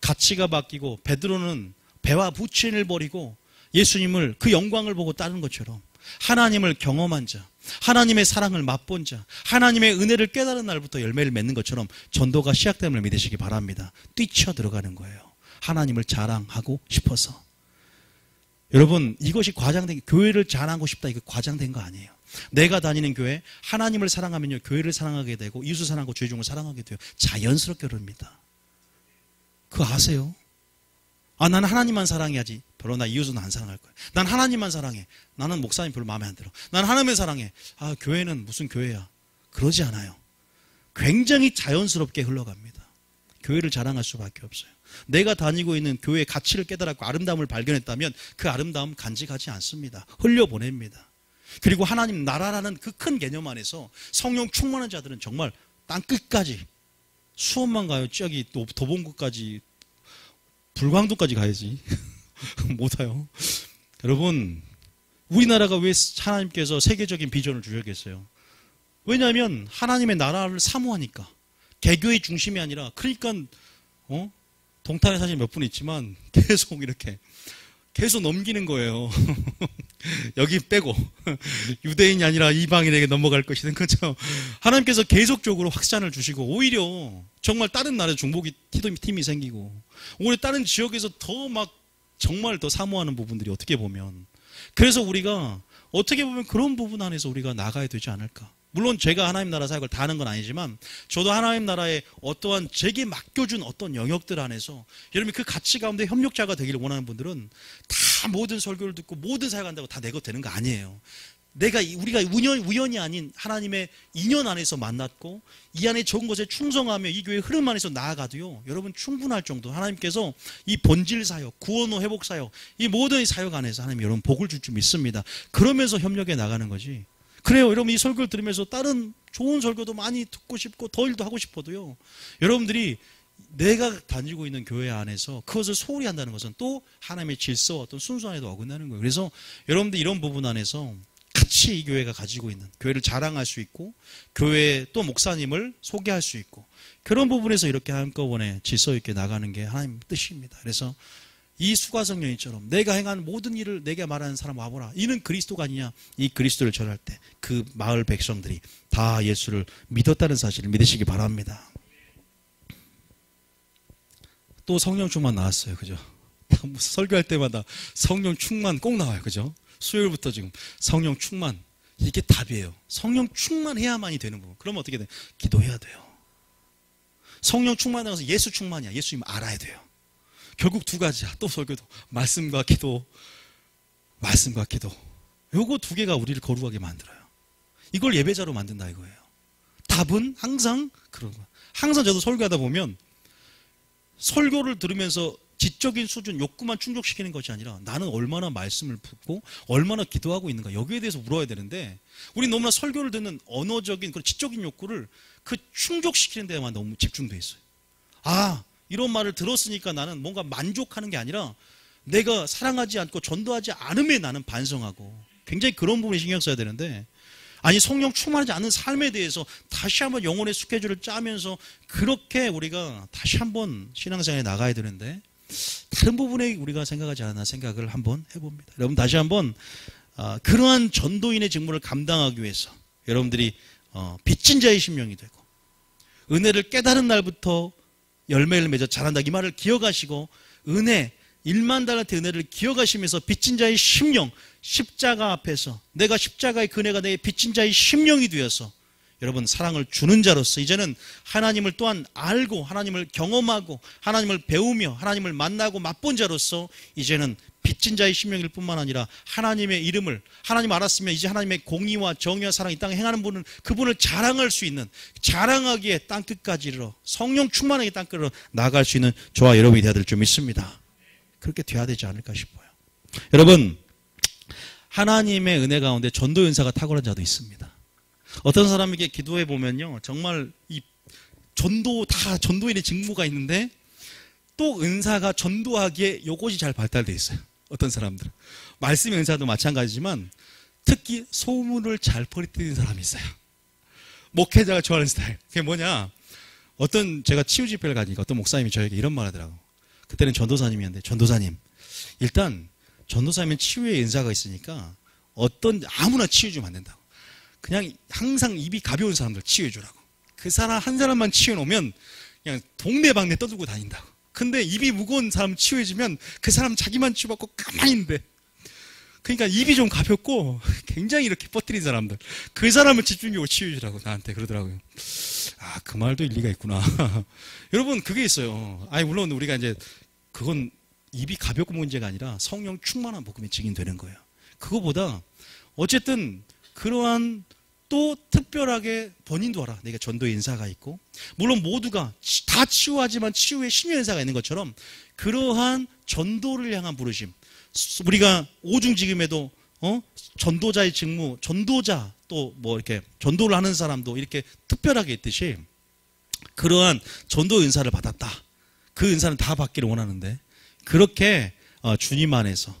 가치가 바뀌고 베드로는 배와 부친을 버리고 예수님을 그 영광을 보고 따르는 것처럼 하나님을 경험한 자, 하나님의 사랑을 맛본 자, 하나님의 은혜를 깨달은 날부터 열매를 맺는 것처럼 전도가 시작됨을 믿으시기 바랍니다. 뛰쳐 들어가는 거예요. 하나님을 자랑하고 싶어서. 여러분 이것이 과장된 교회를 자랑하고 싶다 이거 과장된 거 아니에요. 내가 다니는 교회 하나님을 사랑하면요 교회를 사랑하게 되고 이웃을 사랑하고 죄 중을 사랑하게 돼요. 자연스럽게 그럽니다. 그거 아세요? 나는 하나님만 사랑해야지. 별로 나 이웃은 안 사랑할 거야. 난 하나님만 사랑해. 나는 목사님 별로 마음에 안 들어. 난 하나님을 사랑해. 교회는 무슨 교회야. 그러지 않아요. 굉장히 자연스럽게 흘러갑니다. 교회를 자랑할 수밖에 없어요. 내가 다니고 있는 교회의 가치를 깨달았고 아름다움을 발견했다면 그 아름다움 간직하지 않습니다. 흘려보냅니다. 그리고 하나님 나라라는 그 큰 개념 안에서 성령 충만한 자들은 정말 땅끝까지 수원만 가요. 저기 도봉구까지 불광도까지 가야지. 못 와요. 여러분 우리나라가 왜 하나님께서 세계적인 비전을 주셨겠어요? 왜냐하면 하나님의 나라를 사모하니까. 개교의 중심이 아니라 그러니까 동탄에 사실 몇 분 있지만 계속 이렇게 계속 넘기는 거예요. 여기 빼고 유대인이 아니라 이방인에게 넘어갈 것이든 그렇죠. 하나님께서 계속적으로 확산을 주시고 오히려 정말 다른 나라에 중보기 팀이 생기고 오히려 다른 지역에서 더 막 정말 더 사모하는 부분들이 어떻게 보면 그래서 우리가 어떻게 보면 그런 부분 안에서 우리가 나가야 되지 않을까. 물론 제가 하나님 나라 사역을 다 하는 건 아니지만 저도 하나님 나라의 어떠한 제게 맡겨준 어떤 영역들 안에서 여러분이 그 가치 가운데 협력자가 되기를 원하는 분들은 다 모든 설교를 듣고 모든 사역한다고 다 내 것 되는 거 아니에요. 우리가 우연이 아닌 하나님의 인연 안에서 만났고 이 안에 좋은 것에 충성하며 이 교회 흐름 안에서 나아가도요, 여러분 충분할 정도 하나님께서 이 본질 사역, 구원 후 회복 사역, 이 모든 사역 안에서 하나님이 여러분 복을 줄 줄 믿습니다. 그러면서 협력해 나가는 거지. 그래요. 여러분 이 설교를 들으면서 다른 좋은 설교도 많이 듣고 싶고 더 일도 하고 싶어도요, 여러분들이 내가 다니고 있는 교회 안에서 그것을 소홀히 한다는 것은 또 하나님의 질서와 어떤 순수 안에도 어긋나는 거예요. 그래서 여러분들 이런 부분 안에서 같이 이 교회가 가지고 있는 교회를 자랑할 수 있고 교회 또 목사님을 소개할 수 있고 그런 부분에서 이렇게 한꺼번에 질서 있게 나가는 게 하나님 뜻입니다. 그래서 이 수가성령이처럼 내가 행한 모든 일을 내게 말하는 사람 와보라. 이는 그리스도가 아니냐. 이 그리스도를 전할 때 그 마을 백성들이 다 예수를 믿었다는 사실을 믿으시기 바랍니다. 또 성령 충만 나왔어요. 그죠? 설교할 때마다 성령 충만 꼭 나와요. 그죠? 수요일부터 지금 성령 충만. 이게 답이에요. 성령 충만해야만이 되는 부분. 그러면 어떻게 돼? 기도해야 돼요. 성령 충만하면서 예수 충만이야. 예수님 알아야 돼요. 결국 두 가지야. 또 설교도. 말씀과 기도. 말씀과 기도. 요거 두 개가 우리를 거룩하게 만들어요. 이걸 예배자로 만든다 이거예요. 답은 항상 그런 거야. 항상 저도 설교하다 보면 설교를 들으면서 지적인 수준, 욕구만 충족시키는 것이 아니라 나는 얼마나 말씀을 듣고 얼마나 기도하고 있는가 여기에 대해서 물어야 되는데 우린 너무나 설교를 듣는 언어적인 그런 지적인 욕구를 그 충족시키는 데만 너무 집중돼 있어요. 아, 이런 말을 들었으니까 나는 뭔가 만족하는 게 아니라 내가 사랑하지 않고 전도하지 않음에 나는 반성하고 굉장히 그런 부분에 신경 써야 되는데 아니 성령 충만하지 않은 삶에 대해서 다시 한번 영혼의 스케줄을 짜면서 그렇게 우리가 다시 한번 신앙생활에 나가야 되는데 다른 부분에 우리가 생각하지 않았나 생각을 한번 해봅니다. 여러분 다시 한번 그러한 전도인의 직무를 감당하기 위해서 여러분들이 빚진 자의 심령이 되고 은혜를 깨달은 날부터 열매를 맺어 자란다 이 말을 기억하시고 은혜 1만 달란트 은혜를 기억하시면서 빚진 자의 심령 십자가 앞에서 내가 십자가의 그네가 내 빚진 자의 심령이 되어서 여러분 사랑을 주는 자로서 이제는 하나님을 또한 알고 하나님을 경험하고 하나님을 배우며 하나님을 만나고 맛본 자로서 이제는 빚진 자의 심령일 뿐만 아니라 하나님의 이름을 하나님 알았으면 이제 하나님의 공의와 정의와 사랑 이 땅에 행하는 분은 그분을 자랑할 수 있는 자랑하기에 땅끝까지 이르러 성령 충만하게 땅끝으로 나아갈 수 있는 저와 여러분이 되어야 될 줄 믿습니다. 그렇게 돼야 되지 않을까 싶어요. 여러분 하나님의 은혜 가운데 전도 은사가 탁월한 자도 있습니다. 어떤 사람에게 기도해 보면요 정말 이 전도인의 직무가 있는데 또 은사가 전도하기에 요것이 잘 발달되어 있어요. 어떤 사람들은 말씀의 은사도 마찬가지지만 특히 소문을 잘 퍼뜨리는 사람이 있어요. 목회자가 좋아하는 스타일. 그게 뭐냐, 어떤 제가 치유 집회를 가니까 어떤 목사님이 저에게 이런 말 하더라고. 그때는 전도사님이었는데 전도사님 일단 전도사님은 치유의 은사가 있으니까 아무나 치유 주면 안 된다고. 그냥 항상 입이 가벼운 사람들 치유해 주라고. 그 사람 한 사람만 치유해 놓으면 그냥 동네방네 떠들고 다닌다고. 근데 입이 무거운 사람 치유해 주면 그 사람 자기만 치유받고 가만히 있는데 그러니까 입이 좀 가볍고 굉장히 이렇게 뻗뜨린 사람들 그 사람을 집중적으로 치유해 주라고 나한테 그러더라고요. 아, 그 말도 일리가 있구나. 여러분 그게 있어요. 아니 물론 우리가 이제 그건 입이 가볍고 문제가 아니라 성령 충만한 복음이 증인되는 거예요. 그거보다 어쨌든 그러한 또 특별하게 본인도 알아. 내가 전도의 인사가 있고 물론 모두가 다 치유하지만 치유의 신의 인사가 있는 것처럼 그러한 전도를 향한 부르심. 우리가 오중지금에도 전도자의 직무, 전도자 또 뭐 이렇게 전도를 하는 사람도 이렇게 특별하게 있듯이 그러한 전도 은사를 받았다. 그 은사는 다 받기를 원하는데 그렇게 주님 안에서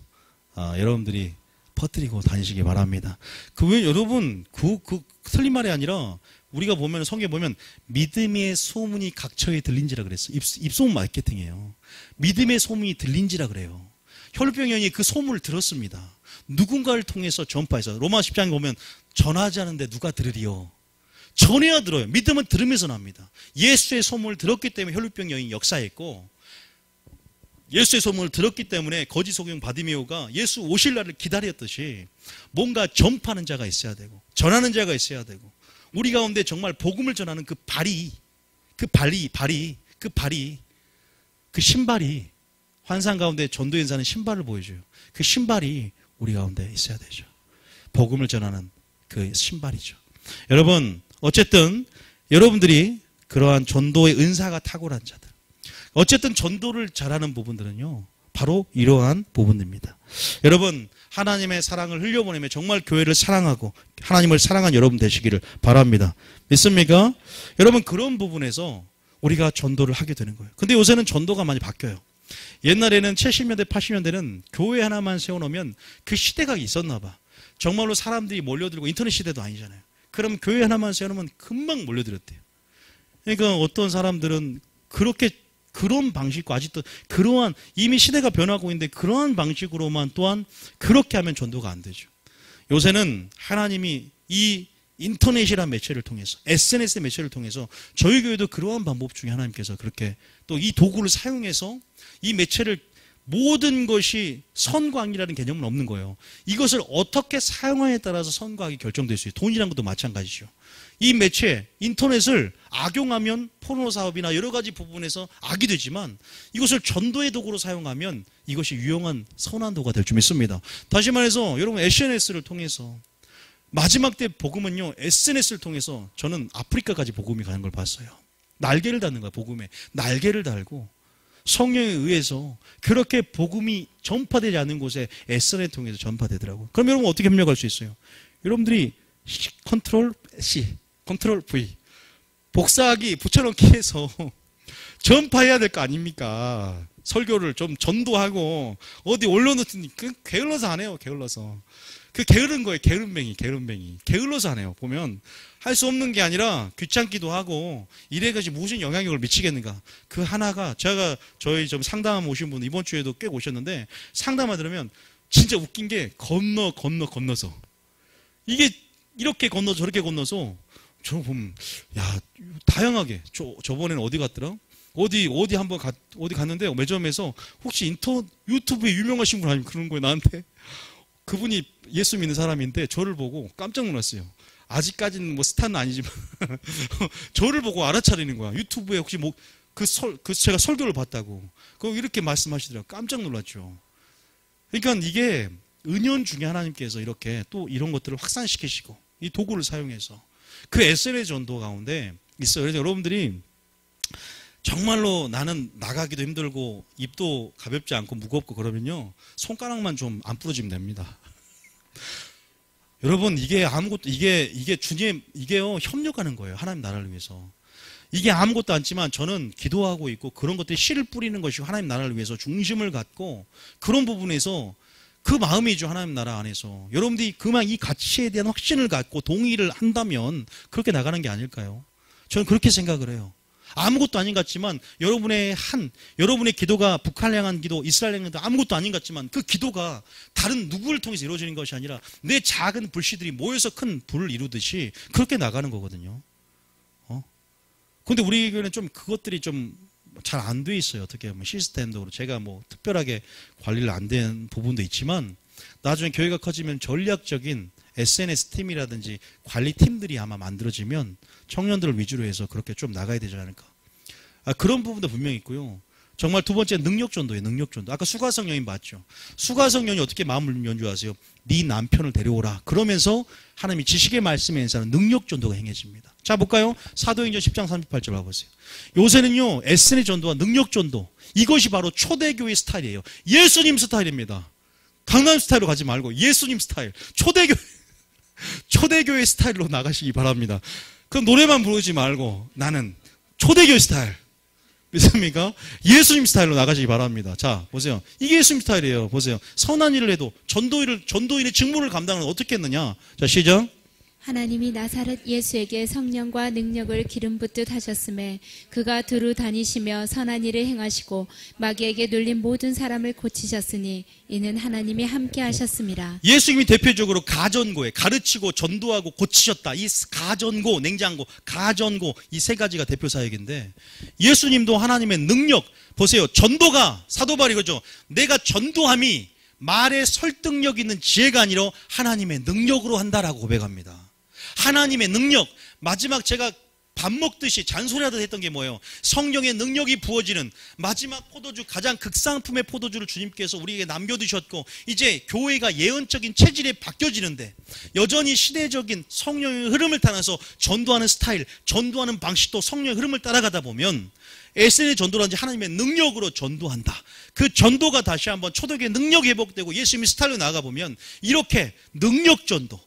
여러분들이 퍼뜨리고 다니시기 바랍니다. 여러분 틀린 말이 아니라 우리가 보면 성경에 보면 믿음의 소문이 각처에 들린지라 그랬어요. 입소문 마케팅이에요. 믿음의 소문이 들린지라 그래요. 혈루병 여인이 그 소문을 들었습니다. 누군가를 통해서 전파해서 로마 10장에 보면 전하지 않은데 누가 들으리요. 전해야 들어요. 믿음은 들으면서 납니다. 예수의 소문을 들었기 때문에 혈루병 여인이 역사했고 예수의 소문을 들었기 때문에 거짓 소경 바디메오가 예수 오실 날을 기다렸듯이 뭔가 전파하는 자가 있어야 되고 전하는 자가 있어야 되고 우리 가운데 정말 복음을 전하는 그 신발이 환상 가운데 전도에 사는 신발을 보여줘요. 그 신발이 우리 가운데 있어야 되죠. 복음을 전하는 그 신발이죠. 여러분, 어쨌든 여러분들이 그러한 전도의 은사가 탁월한 자들, 어쨌든 전도를 잘하는 부분들은요, 바로 이러한 부분입니다. 여러분, 하나님의 사랑을 흘려보내며 정말 교회를 사랑하고 하나님을 사랑한 여러분 되시기를 바랍니다. 믿습니까? 여러분, 그런 부분에서 우리가 전도를 하게 되는 거예요. 근데 요새는 전도가 많이 바뀌어요. 옛날에는 70년대, 80년대는 교회 하나만 세워놓으면 그 시대가 있었나 봐. 정말로 사람들이 몰려들고, 인터넷 시대도 아니잖아요. 그럼 교회 하나만 세워놓으면 금방 몰려들었대요. 그러니까 어떤 사람들은 그런 방식과 아직도 그러한 이미 시대가 변하고 있는데 그러한 방식으로만 또한 그렇게 하면 전도가 안 되죠. 요새는 하나님이 이 인터넷이라는 매체를 통해서, SNS 매체를 통해서 저희 교회도 그러한 방법 중에 하나님께서 그렇게 또 이 도구를 사용해서 이 매체를, 모든 것이 선과악이라는 개념은 없는 거예요. 이것을 어떻게 사용하냐에 따라서 선과악이 결정될 수 있어요. 돈이라는 것도 마찬가지죠. 이 매체, 인터넷을 악용하면 포르노 사업이나 여러 가지 부분에서 악이 되지만 이것을 전도의 도구로 사용하면 이것이 유용한 선한 도구가 될 줄 믿습니다. 다시 말해서 여러분, SNS를 통해서 마지막 때 복음은요, SNS를 통해서 저는 아프리카까지 복음이 가는 걸 봤어요. 날개를 달는 거야. 복음에 날개를 달고 성령에 의해서 그렇게 복음이 전파되지 않는 곳에 SNS를 통해서 전파되더라고요. 그럼 여러분 어떻게 협력할 수 있어요? 여러분들이 컨트롤 C, 컨트롤 V 복사하기, 붙여넣기 해서 전파해야 될 거 아닙니까? 설교를 좀 전도하고 어디 올려놓더니 게을러서 안 해요. 게을러서. 그 게으른 거예요. 게으름뱅이. 게을러서 안 해요. 보면 할 수 없는 게 아니라 귀찮기도 하고 이래가지고 무슨 영향력을 미치겠는가. 그 하나가, 제가 저희 좀 상담 오신 분 이번 주에도 꽤 오셨는데, 상담을 들으면 진짜 웃긴 게 건너서 이게 이렇게 건너 저렇게 건너서 저 보면, 야, 다양하게. 저번에는 어디 갔더라? 어디 갔는데 매점에서 혹시 유튜브에 유명하신 분 아니면 그런 거예요, 나한테. 그분이 예수 믿는 사람인데 저를 보고 깜짝 놀랐어요. 아직까지는 뭐 스타는 아니지만 저를 보고 알아차리는 거야. 유튜브에 혹시 뭐 제가 설교를 봤다고. 그거 이렇게 말씀하시더라고요. 깜짝 놀랐죠. 그러니까 이게 은연 중에 하나님께서 이렇게 또 이런 것들을 확산시키시고 이 도구를 사용해서 그 SNS 전도 가운데 있어요. 그래서 여러분들이 정말로 나는 나가기도 힘들고 입도 가볍지 않고 무겁고 그러면요, 손가락만 좀 안 부러지면 됩니다. 여러분, 이게 주님, 이게요, 협력하는 거예요. 하나님 나라를 위해서. 이게 아무것도 않지만 저는 기도하고 있고 그런 것들이 씨를 뿌리는 것이 하나님 나라를 위해서 중심을 갖고 그런 부분에서 그 마음이죠. 하나님 나라 안에서. 여러분들이 그만 이 가치에 대한 확신을 갖고 동의를 한다면 그렇게 나가는 게 아닐까요? 저는 그렇게 생각을 해요. 아무것도 아닌 것 같지만 여러분의 기도가 북한을 향한 기도, 이스라엘 향한 기도 아무것도 아닌 것 같지만 그 기도가 다른 누구를 통해서 이루어지는 것이 아니라 내 작은 불씨들이 모여서 큰 불을 이루듯이 그렇게 나가는 거거든요. 근데 우리 교회는 좀 그것들이 좀 잘 안 돼 있어요. 어떻게 보면 시스템적으로 제가 뭐 특별하게 관리를 안 된 부분도 있지만 나중에 교회가 커지면 전략적인 SNS 팀이라든지 관리팀들이 아마 만들어지면 청년들을 위주로 해서 그렇게 좀 나가야 되지 않을까. 그런 부분도 분명히 있고요. 정말 두 번째 능력전도예요. 능력전도. 아까 수가성 여인 봤죠. 수가성 여인이 어떻게 마음을 연주하세요? 네 남편을 데려오라. 그러면서 하나님이 지식의 말씀에 인사하는 능력전도가 행해집니다. 자, 볼까요? 사도행전 10장 38절 봐보세요. 요새는요, SNS 전도와 능력전도, 이것이 바로 초대교회 스타일이에요. 예수님 스타일입니다. 강남 스타일로 가지 말고 예수님 스타일, 초대교회 스타일로 나가시기 바랍니다. 그럼 노래만 부르지 말고 나는 초대교회 스타일, 믿습니까? 예수님 스타일로 나가시기 바랍니다. 자, 보세요. 이게 예수님 스타일이에요. 보세요. 선한 일을 해도 전도인의 직무를 감당을 어떻게 했느냐. 자, 시작. 하나님이 나사렛 예수에게 성령과 능력을 기름 붓듯 하셨음에 그가 두루 다니시며 선한 일을 행하시고 마귀에게 눌린 모든 사람을 고치셨으니 이는 하나님이 함께 하셨습니다. 예수님이 대표적으로 가전고에 가르치고 전도하고 고치셨다. 이 가전고, 냉장고, 가전고 이 세 가지가 대표 사역인데 예수님도 하나님의 능력, 보세요. 전도가 사도 바울이 그러죠. 내가 전도함이 말에 설득력 있는 지혜가 아니라 하나님의 능력으로 한다라고 고백합니다. 하나님의 능력, 마지막 제가 밥 먹듯이 잔소리하듯 했던 게 뭐예요? 성령의 능력이 부어지는 마지막 포도주, 가장 극상품의 포도주를 주님께서 우리에게 남겨두셨고 이제 교회가 예언적인 체질에 바뀌어지는데 여전히 시대적인 성령의 흐름을 따라서 전도하는 스타일, 전도하는 방식도 성령의 흐름을 따라가다 보면 SN의 전도라든지 하나님의 능력으로 전도한다. 그 전도가 다시 한번 초대교회 능력이 회복되고 예수님의 스타일로 나가보면 이렇게 능력 전도,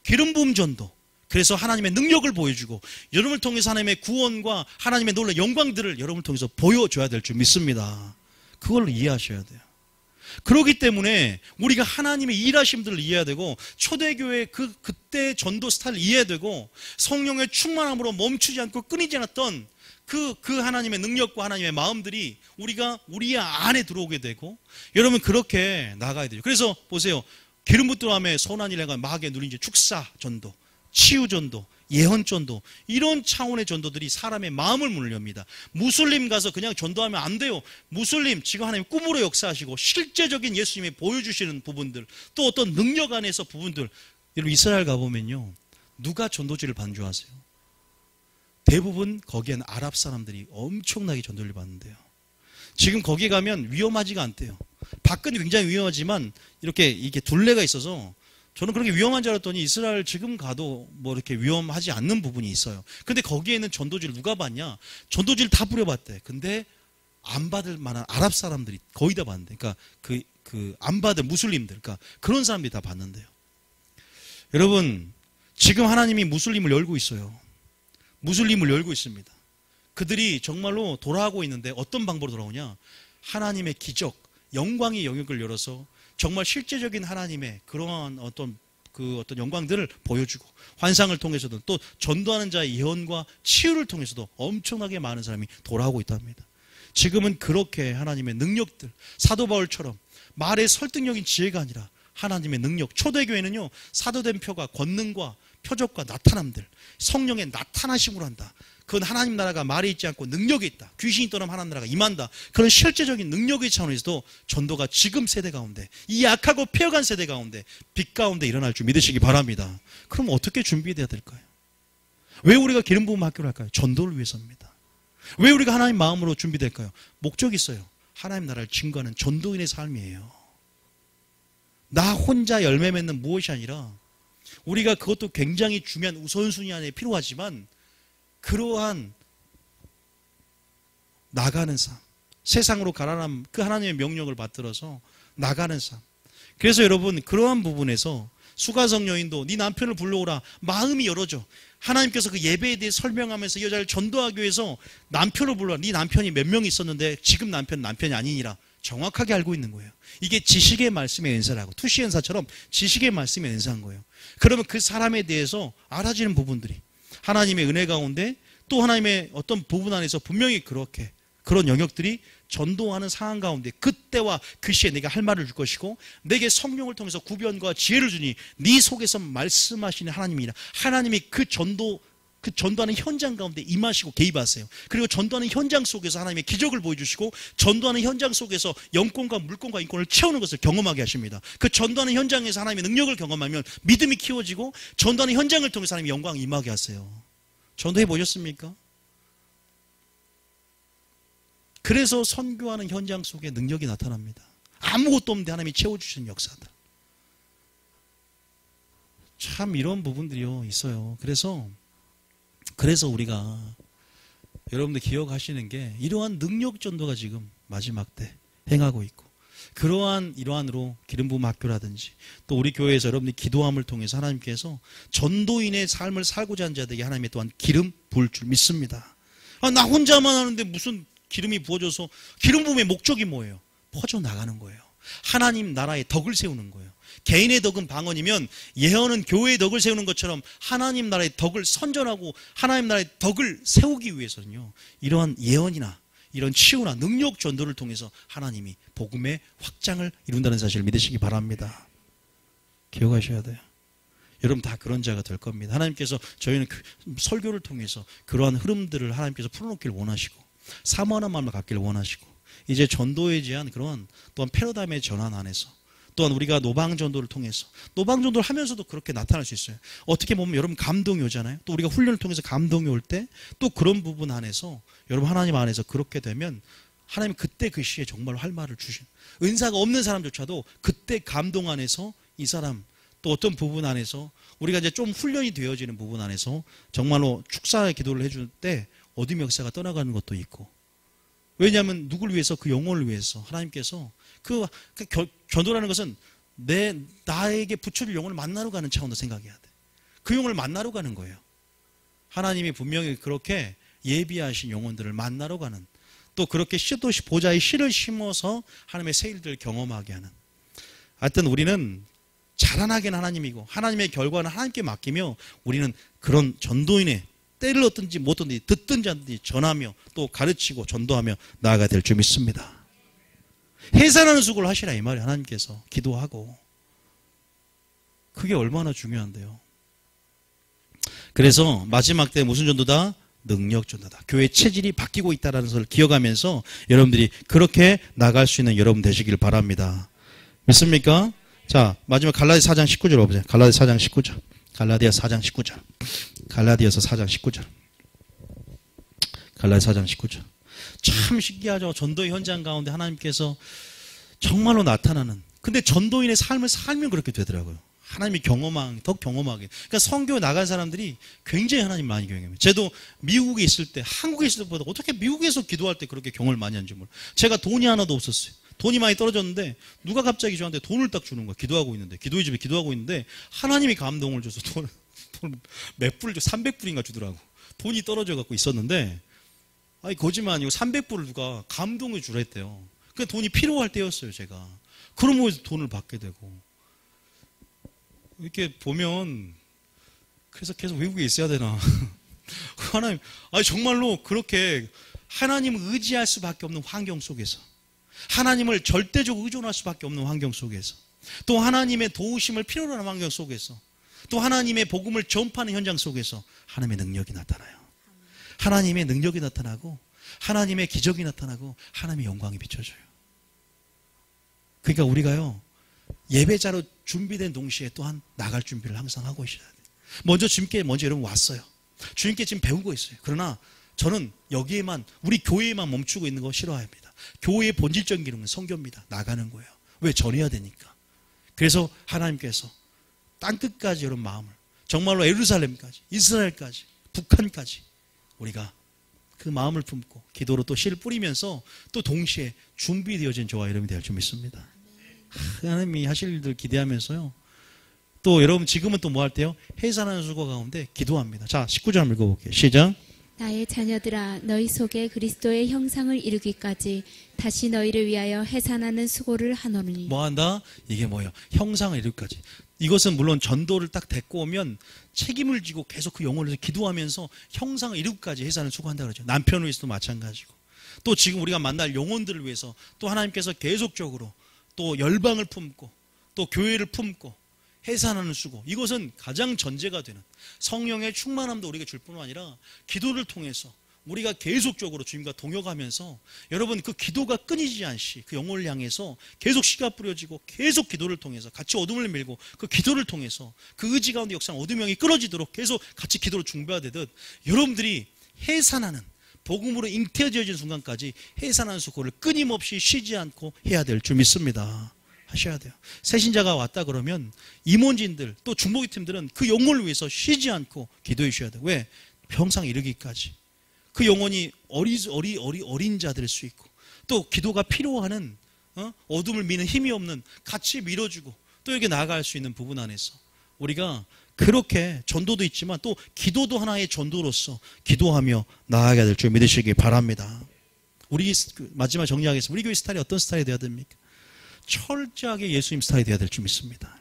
기름 부음 전도, 그래서 하나님의 능력을 보여주고 여러분을 통해서 하나님의 구원과 하나님의 놀라운 영광들을 여러분을 통해서 보여줘야 될 줄 믿습니다. 그걸 이해하셔야 돼요. 그렇기 때문에 우리가 하나님의 일하심들을 이해해야 되고 초대교회의 그때 전도 스타일을 이해해야 되고 성령의 충만함으로 멈추지 않고 끊이지 않았던 그 하나님의 능력과 하나님의 마음들이 우리 안에 들어오게 되고 여러분 그렇게 나가야 돼요. 그래서 보세요. 기름 붓더함에 선한 일에 마귀에 누린 축사 전도, 치유 전도, 예언 전도, 이런 차원의 전도들이 사람의 마음을 문을 엽니다. 무슬림 가서 그냥 전도하면 안 돼요. 무슬림 지금 하나님 꿈으로 역사하시고 실제적인 예수님이 보여주시는 부분들, 또 어떤 능력 안에서 부분들. 여러분 이스라엘 가보면요, 누가 전도지를 반주하세요? 대부분 거기에는 아랍 사람들이 엄청나게 전도를 받는데요. 지금 거기 가면 위험하지가 않대요. 밖은 굉장히 위험하지만 이게 둘레가 있어서 저는 그렇게 위험한 줄 알았더니 이스라엘 지금 가도 뭐 이렇게 위험하지 않는 부분이 있어요. 근데 거기에는 전도지를 누가 받냐? 전도지를 다 뿌려봤대. 근데 안 받을 만한 아랍 사람들이 거의 다 받는데. 그러니까 안 받을 무슬림들, 그러니까 그런 사람들이 다 받는데요. 여러분, 지금 하나님이 무슬림을 열고 있어요. 무슬림을 열고 있습니다. 그들이 정말로 돌아가고 있는데 어떤 방법으로 돌아오냐? 하나님의 기적, 영광의 영역을 열어서 정말 실제적인 하나님의 그러한 어떤 영광들을 보여주고 환상을 통해서도 또 전도하는 자의 예언과 치유를 통해서도 엄청나게 많은 사람이 돌아오고 있답니다. 지금은 그렇게 하나님의 능력들, 사도 바울처럼 말의 설득력인 지혜가 아니라 하나님의 능력, 초대교회는요 사도된 표가 권능과 표적과 나타남들, 성령의 나타나심으로 한다. 그건 하나님 나라가 말에 있지 않고 능력이 있다. 귀신이 떠나면 하나님 나라가 임한다. 그런 실제적인 능력의 차원에서도 전도가 지금 세대 가운데, 이 약하고 폐허간 세대 가운데, 빛 가운데 일어날 줄 믿으시기 바랍니다. 그럼 어떻게 준비돼야 될까요? 왜 우리가 기름 부음 학교를 할까요? 전도를 위해서입니다. 왜 우리가 하나님 마음으로 준비될까요? 목적이 있어요. 하나님 나라를 증거하는 전도인의 삶이에요. 나 혼자 열매 맺는 무엇이 아니라 우리가 그것도 굉장히 중요한 우선순위 안에 필요하지만 그러한 나가는 삶, 세상으로 가라는 그 하나님의 명령을 받들어서 나가는 삶. 그래서 여러분 그러한 부분에서 수가성 여인도 네 남편을 불러오라, 마음이 열어져. 하나님께서 그 예배에 대해 설명하면서 이 여자를 전도하기 위해서 남편을 불러라. 네 남편이 몇 명 있었는데 지금 남편이 아니니라. 정확하게 알고 있는 거예요. 이게 지식의 말씀의 은사라고, 투시 은사처럼 지식의 말씀의 은사인 거예요. 그러면 그 사람에 대해서 알아지는 부분들이 하나님의 은혜 가운데 또 하나님의 어떤 부분 안에서 분명히 그렇게 그런 영역들이 전도하는 상황 가운데 그때와 그 시에 내가 할 말을 줄 것이고 내게 성령을 통해서 구변과 지혜를 주니 네 속에서 말씀하시는 하나님이라. 하나님이 그 전도하는 현장 가운데 임하시고 개입하세요. 그리고 전도하는 현장 속에서 하나님의 기적을 보여주시고 전도하는 현장 속에서 영권과 물권과 인권을 채우는 것을 경험하게 하십니다. 그 전도하는 현장에서 하나님의 능력을 경험하면 믿음이 키워지고 전도하는 현장을 통해서 하나님의 영광을 임하게 하세요. 전도해 보셨습니까? 그래서 선교하는 현장 속에 능력이 나타납니다. 아무것도 없는데 하나님이 채워주시는 역사들. 참 이런 부분들이요 있어요. 그래서 우리가 여러분들 기억하시는 게 이러한 능력 전도가 지금 마지막 때 행하고 있고 이러한으로 기름 부음 학교라든지 또 우리 교회에서 여러분들이 기도함을 통해서 하나님께서 전도인의 삶을 살고자 하는 자들에게 하나님이 또한 기름 부을 줄 믿습니다. 나 혼자만 하는데 무슨 기름이 부어져서 기름 부음의 목적이 뭐예요? 퍼져나가는 거예요. 하나님 나라의 덕을 세우는 거예요. 개인의 덕은 방언이면 예언은 교회의 덕을 세우는 것처럼 하나님 나라의 덕을 선전하고 하나님 나라의 덕을 세우기 위해서는요 이러한 예언이나 이런 치유나 능력 전도를 통해서 하나님이 복음의 확장을 이룬다는 사실을 믿으시기 바랍니다. 기억하셔야 돼요. 여러분 다 그런 자가 될 겁니다. 하나님께서 저희는 설교를 통해서 그러한 흐름들을 하나님께서 풀어놓기를 원하시고 사모하는 마음을 갖기를 원하시고 이제 전도에 대한 그런 또한 패러다임의 전환 안에서 또한 우리가 노방전도를 통해서 노방전도를 하면서도 그렇게 나타날 수 있어요. 어떻게 보면 여러분 감동이 오잖아요. 또 우리가 훈련을 통해서 감동이 올 때 또 그런 부분 안에서 여러분 하나님 안에서 그렇게 되면 하나님 그때 그 시에 정말 할 말을 주신 은사가 없는 사람조차도 그때 감동 안에서 이 사람 또 어떤 부분 안에서 우리가 이제 좀 훈련이 되어지는 부분 안에서 정말로 축사의 기도를 해줄 때 어둠의 역사가 떠나가는 것도 있고 왜냐하면 누구를 위해서 그 영혼을 위해서 하나님께서 그 전도라는 것은 나에게 붙여줄 영혼을 만나러 가는 차원도 생각해야 돼. 그 영혼을 만나러 가는 거예요. 하나님이 분명히 그렇게 예비하신 영혼들을 만나러 가는 또 그렇게 씨도 보좌의 씨를 심어서 하나님의 새 일들을 경험하게 하는 하여튼 우리는 자라나긴 하나님이고 하나님의 결과는 하나님께 맡기며 우리는 그런 전도인의 때를 얻든지 못 얻든지 듣든지 않든지 전하며 또 가르치고 전도하며 나아가야 될 줄 믿습니다. 해산하는 수고를 하시라 이 말이 하나님께서 기도하고 그게 얼마나 중요한데요. 그래서 마지막 때 무슨 전도다? 능력 전도다. 교회 체질이 바뀌고 있다는 것을 기억하면서 여러분들이 그렇게 나갈 수 있는 여러분 되시길 바랍니다. 믿습니까? 자, 마지막 갈라디아 4장 19절 보세요. 갈라디아 4장 19절. 갈라디아 4장 19절. 갈라디아서 4장 19절. 갈라디아 4장 19절. 참 신기하죠. 전도의 현장 가운데 하나님께서 정말로 나타나는. 근데 전도인의 삶을 살면 그렇게 되더라고요. 하나님이 더 경험하게. 그러니까 선교에 나간 사람들이 굉장히 하나님 많이 경험해요. 저도 미국에 있을 때, 한국에 있을 때보다 어떻게 미국에서 기도할 때 그렇게 경험을 많이 하는지 몰라요. 제가 돈이 하나도 없었어요. 돈이 많이 떨어졌는데 누가 갑자기 저한테 돈을 딱 주는 거야. 기도하고 있는데, 기도의 집에 기도하고 있는데 하나님이 감동을 줘서 돈 몇 불을 줘, 300불인가 주더라고. 돈이 떨어져 갖고 있었는데 아니 거짓말 아니고 300불을 누가 감동을 주랬대요. 그 돈이 필요할 때였어요, 제가. 그러면 돈을 받게 되고. 이렇게 보면 그래서 계속 외국에 있어야 되나. 하나님, 아니 정말로 그렇게 하나님을 의지할 수밖에 없는 환경 속에서 하나님을 절대적으로 의존할 수밖에 없는 환경 속에서 또 하나님의 도우심을 필요로 하는 환경 속에서 또 하나님의 복음을 전파하는 현장 속에서 하나님의 능력이 나타나요. 하나님의 능력이 나타나고 하나님의 기적이 나타나고 하나님의 영광이 비춰져요. 그러니까 우리가요 예배자로 준비된 동시에 또한 나갈 준비를 항상 하고 있어야 돼요. 주님께 여러분 왔어요. 주님께 지금 배우고 있어요. 그러나 저는 여기에만 우리 교회에만 멈추고 있는 거 싫어합니다. 교회의 본질적인 기능은 선교입니다. 나가는 거예요. 왜? 전해야 되니까. 그래서 하나님께서 땅끝까지 여러분 마음을 정말로 예루살렘까지 이스라엘까지 북한까지 우리가 그 마음을 품고 기도로 또 씨를 뿌리면서 또 동시에 준비되어진 저와 여러분이 될 줄 믿습니다. 하나님이 하실 일들 기대하면서요. 또 여러분 지금은 또 뭐 할 때요? 해산하는 수고 가운데 기도합니다. 자, 19절 한번 읽어볼게요. 시작. 나의 자녀들아 너희 속에 그리스도의 형상을 이루기까지 다시 너희를 위하여 해산하는 수고를 하노니. 뭐 한다? 이게 뭐예요? 형상을 이루기까지. 이것은 물론 전도를 딱 데리고 오면 책임을 지고 계속 그 영혼을 기도하면서 형상을 이루기까지 해산을 수고한다 그러죠. 남편을 위해서도 마찬가지고 또 지금 우리가 만날 영혼들을 위해서 또 하나님께서 계속적으로 또 열방을 품고 또 교회를 품고 해산하는 수고, 이것은 가장 전제가 되는 성령의 충만함도 우리가 줄 뿐만 아니라 기도를 통해서 우리가 계속적으로 주님과 동역하면서 여러분 그 기도가 끊이지 않시 그 영혼을 향해서 계속 씨가 뿌려지고 계속 기도를 통해서 같이 어둠을 밀고 그 기도를 통해서 그 의지 가운데 역사는 어둠의 영이 끊어지도록 계속 같이 기도를 중보하되듯 여러분들이 해산하는 복음으로 잉태어진 순간까지 해산하는 수고를 끊임없이 쉬지 않고 해야 될 줄 믿습니다. 하셔야 돼요. 새신자가 왔다 그러면 임원진들 또 중보기 팀들은 그 영혼을 위해서 쉬지 않고 기도해 주셔야 돼요. 왜? 평상 이르기까지. 그 영혼이 어린 자 될 수 있고 또 기도가 필요하는 어둠을 미는 힘이 없는 같이 밀어주고 또 이렇게 나아갈 수 있는 부분 안에서 우리가 그렇게 전도도 있지만 또 기도도 하나의 전도로서 기도하며 나아가야 될 줄 믿으시기 바랍니다. 우리 마지막 정리하겠습니다. 우리 교회 스타일이 어떤 스타일이 되어야 됩니까? 철저하게 예수님 스타일이 되어야 될 줄 믿습니다.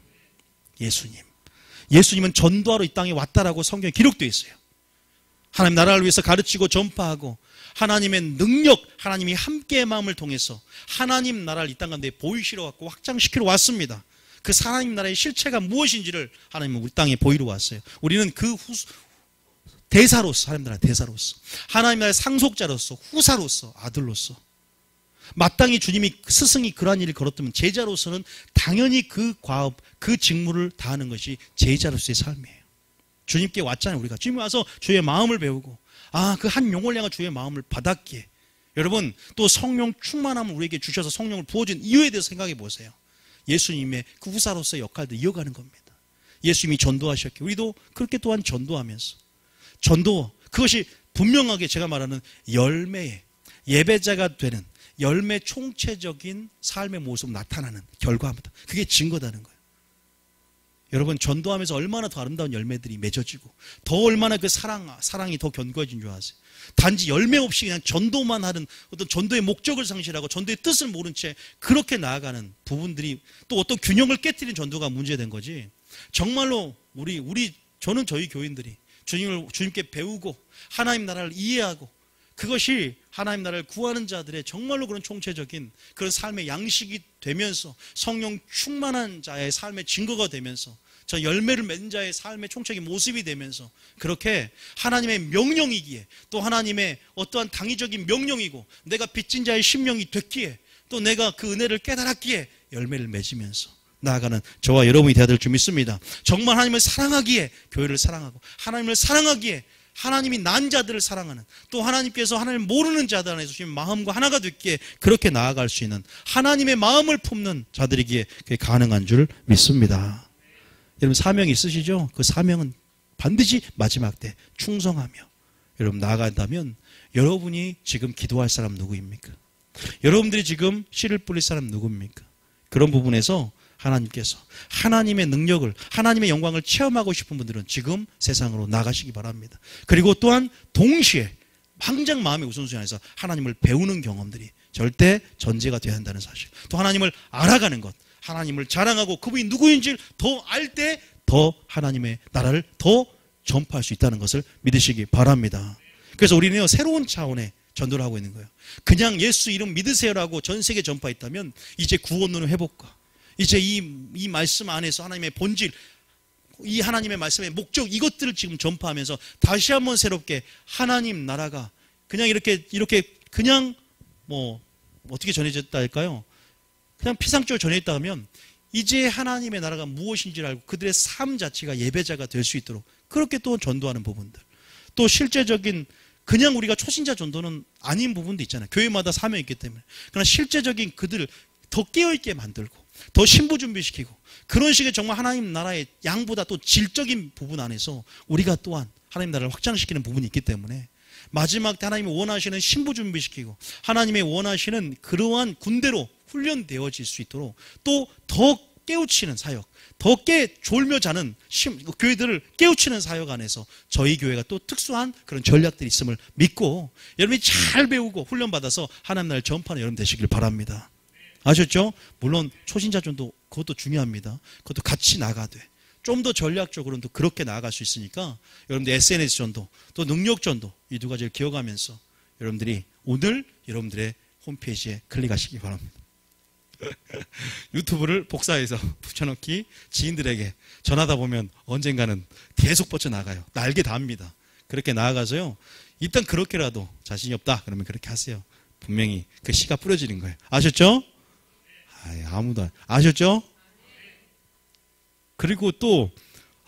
예수님은 전도하러 이 땅에 왔다라고 성경에 기록되어 있어요. 하나님 나라를 위해서 가르치고 전파하고 하나님의 능력, 하나님이 함께의 마음을 통해서 하나님 나라를 이 땅 가운데 보이시러 왔고 확장시키러 왔습니다. 그 하나님 나라의 실체가 무엇인지를 하나님은 우리 땅에 보이러 왔어요. 우리는 그 대사로서, 하나님 나라의 대사로서, 하나님 나라의 상속자로서, 후사로서, 아들로서 마땅히 주님이 스승이 그러한 일을 걸었다면 제자로서는 당연히 그 과업, 그 직무를 다하는 것이 제자로서의 삶이에요. 주님께 왔잖아요. 우리가 주님 와서 주의 마음을 배우고 그 한 영혼을 향한 주의 마음을 받았기에 여러분 또 성령 충만함을 우리에게 주셔서 성령을 부어준 이유에 대해서 생각해 보세요. 예수님의 그 후사로서의 역할도 이어가는 겁니다. 예수님이 전도하셨기에 우리도 그렇게 또한 전도하면서 전도 그것이 분명하게 제가 말하는 열매의 예배자가 되는 열매 총체적인 삶의 모습 나타나는 결과입니다. 그게 증거다는 거예요. 여러분 전도하면서 얼마나 더 아름다운 열매들이 맺어지고 더 얼마나 그 사랑이 더 견고해진 줄 아세요? 단지 열매 없이 그냥 전도만 하는 어떤 전도의 목적을 상실하고 전도의 뜻을 모른 채 그렇게 나아가는 부분들이 또 어떤 균형을 깨뜨리는 전도가 문제된 거지. 정말로 저는 저희 교인들이 주님께 배우고 하나님 나라를 이해하고 그것이 하나님 나라를 구하는 자들의 정말로 그런 총체적인 그런 삶의 양식이 되면서 성령 충만한 자의 삶의 증거가 되면서 저 열매를 맺는 자의 삶의 총체적인 모습이 되면서 그렇게 하나님의 명령이기에 또 하나님의 어떠한 당위적인 명령이고 내가 빚진 자의 심령이 됐기에 또 내가 그 은혜를 깨달았기에 열매를 맺으면서 나아가는 저와 여러분이 되어야 될 줄 믿습니다. 정말 하나님을 사랑하기에 교회를 사랑하고 하나님을 사랑하기에 하나님이 난 자들을 사랑하는 또 하나님께서 하나님을 모르는 자들 안에서 주신 마음과 하나가 됐기에 그렇게 나아갈 수 있는 하나님의 마음을 품는 자들이기에 그게 가능한 줄 믿습니다. 여러분 사명이 있으시죠? 그 사명은 반드시 마지막 때 충성하며 여러분 나아간다면 여러분이 지금 기도할 사람 누구입니까? 여러분들이 지금 씨를 뿌릴 사람 누구입니까? 그런 부분에서 하나님께서 하나님의 능력을 하나님의 영광을 체험하고 싶은 분들은 지금 세상으로 나가시기 바랍니다. 그리고 또한 동시에 당장 마음의 우선순위 안에서 하나님을 배우는 경험들이 절대 전제가 되어야 한다는 사실, 또 하나님을 알아가는 것, 하나님을 자랑하고 그분이 누구인지를 더 알 때 더 하나님의 나라를 더 전파할 수 있다는 것을 믿으시기 바랍니다. 그래서 우리는요 새로운 차원의 전도를 하고 있는 거예요. 그냥 예수 이름 믿으세요라고 전 세계 전파했다면 이제 구원론의 회복과 이제 이 말씀 안에서 하나님의 본질, 이 하나님의 말씀의 목적 이것들을 지금 전파하면서 다시 한번 새롭게 하나님 나라가 그냥 이렇게 그냥 어떻게 전해졌다 할까요? 그냥 피상적으로 전해졌다 하면 이제 하나님의 나라가 무엇인지를 알고 그들의 삶 자체가 예배자가 될 수 있도록 그렇게 또 전도하는 부분들, 또 실제적인 그냥 우리가 초신자 전도는 아닌 부분도 있잖아요. 교회마다 사명이 있기 때문에. 그러나 실제적인 그들을 더 깨어있게 만들고 더 신부 준비시키고 그런 식의 정말 하나님 나라의 양보다 또 질적인 부분 안에서 우리가 또한 하나님 나라를 확장시키는 부분이 있기 때문에 마지막 때 하나님이 원하시는 신부 준비시키고 하나님의 원하시는 그러한 군대로 훈련되어질 수 있도록 또 더 깨우치는 사역, 더 졸며 자는 교회들을 깨우치는 사역 안에서 저희 교회가 또 특수한 그런 전략들이 있음을 믿고 여러분이 잘 배우고 훈련받아서 하나님 나라를 전파하는 여러분 되시길 바랍니다. 아셨죠? 물론 초신자 전도 그것도 중요합니다. 그것도 같이 나가되 좀 더 전략적으로는 또 그렇게 나아갈 수 있으니까 여러분들 SNS 전도 또 능력 전도 이 두 가지를 기억하면서 여러분들이 오늘 여러분들의 홈페이지에 클릭하시기 바랍니다. 유튜브를 복사해서 붙여넣기, 지인들에게 전하다 보면 언젠가는 계속 뻗쳐나가요. 날개 닿습니다. 그렇게 나아가서요 일단 그렇게라도 자신이 없다 그러면 그렇게 하세요. 분명히 그 씨가 뿌려지는 거예요. 아셨죠? 아무도 아셨죠? 그리고 또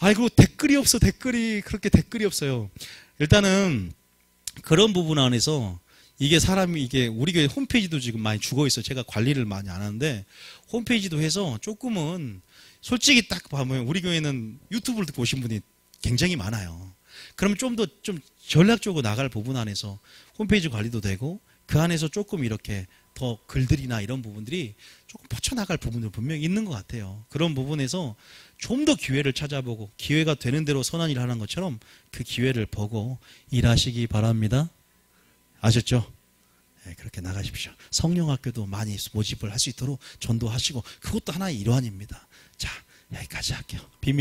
그리고 댓글이 없어. 그렇게 댓글이 없어요. 일단은 그런 부분 안에서 이게 우리 교회 홈페이지도 지금 많이 죽어 있어요. 제가 관리를 많이 안 하는데 홈페이지도 해서 조금은 솔직히 딱 보면 우리 교회는 유튜브를 듣고 오신 분이 굉장히 많아요. 그럼 좀 더 전략적으로 나갈 부분 안에서 홈페이지 관리도 되고 그 안에서 조금 이렇게 더 글들이나 이런 부분들이 조금 뻗쳐나갈 부분도 분명히 있는 것 같아요. 그런 부분에서 좀 더 기회를 찾아보고 기회가 되는 대로 선한 일을 하는 것처럼 그 기회를 보고 일하시기 바랍니다. 아셨죠? 네, 그렇게 나가십시오. 성령학교도 많이 모집을 할 수 있도록 전도하시고 그것도 하나의 일환입니다. 자, 여기까지 할게요. 비밀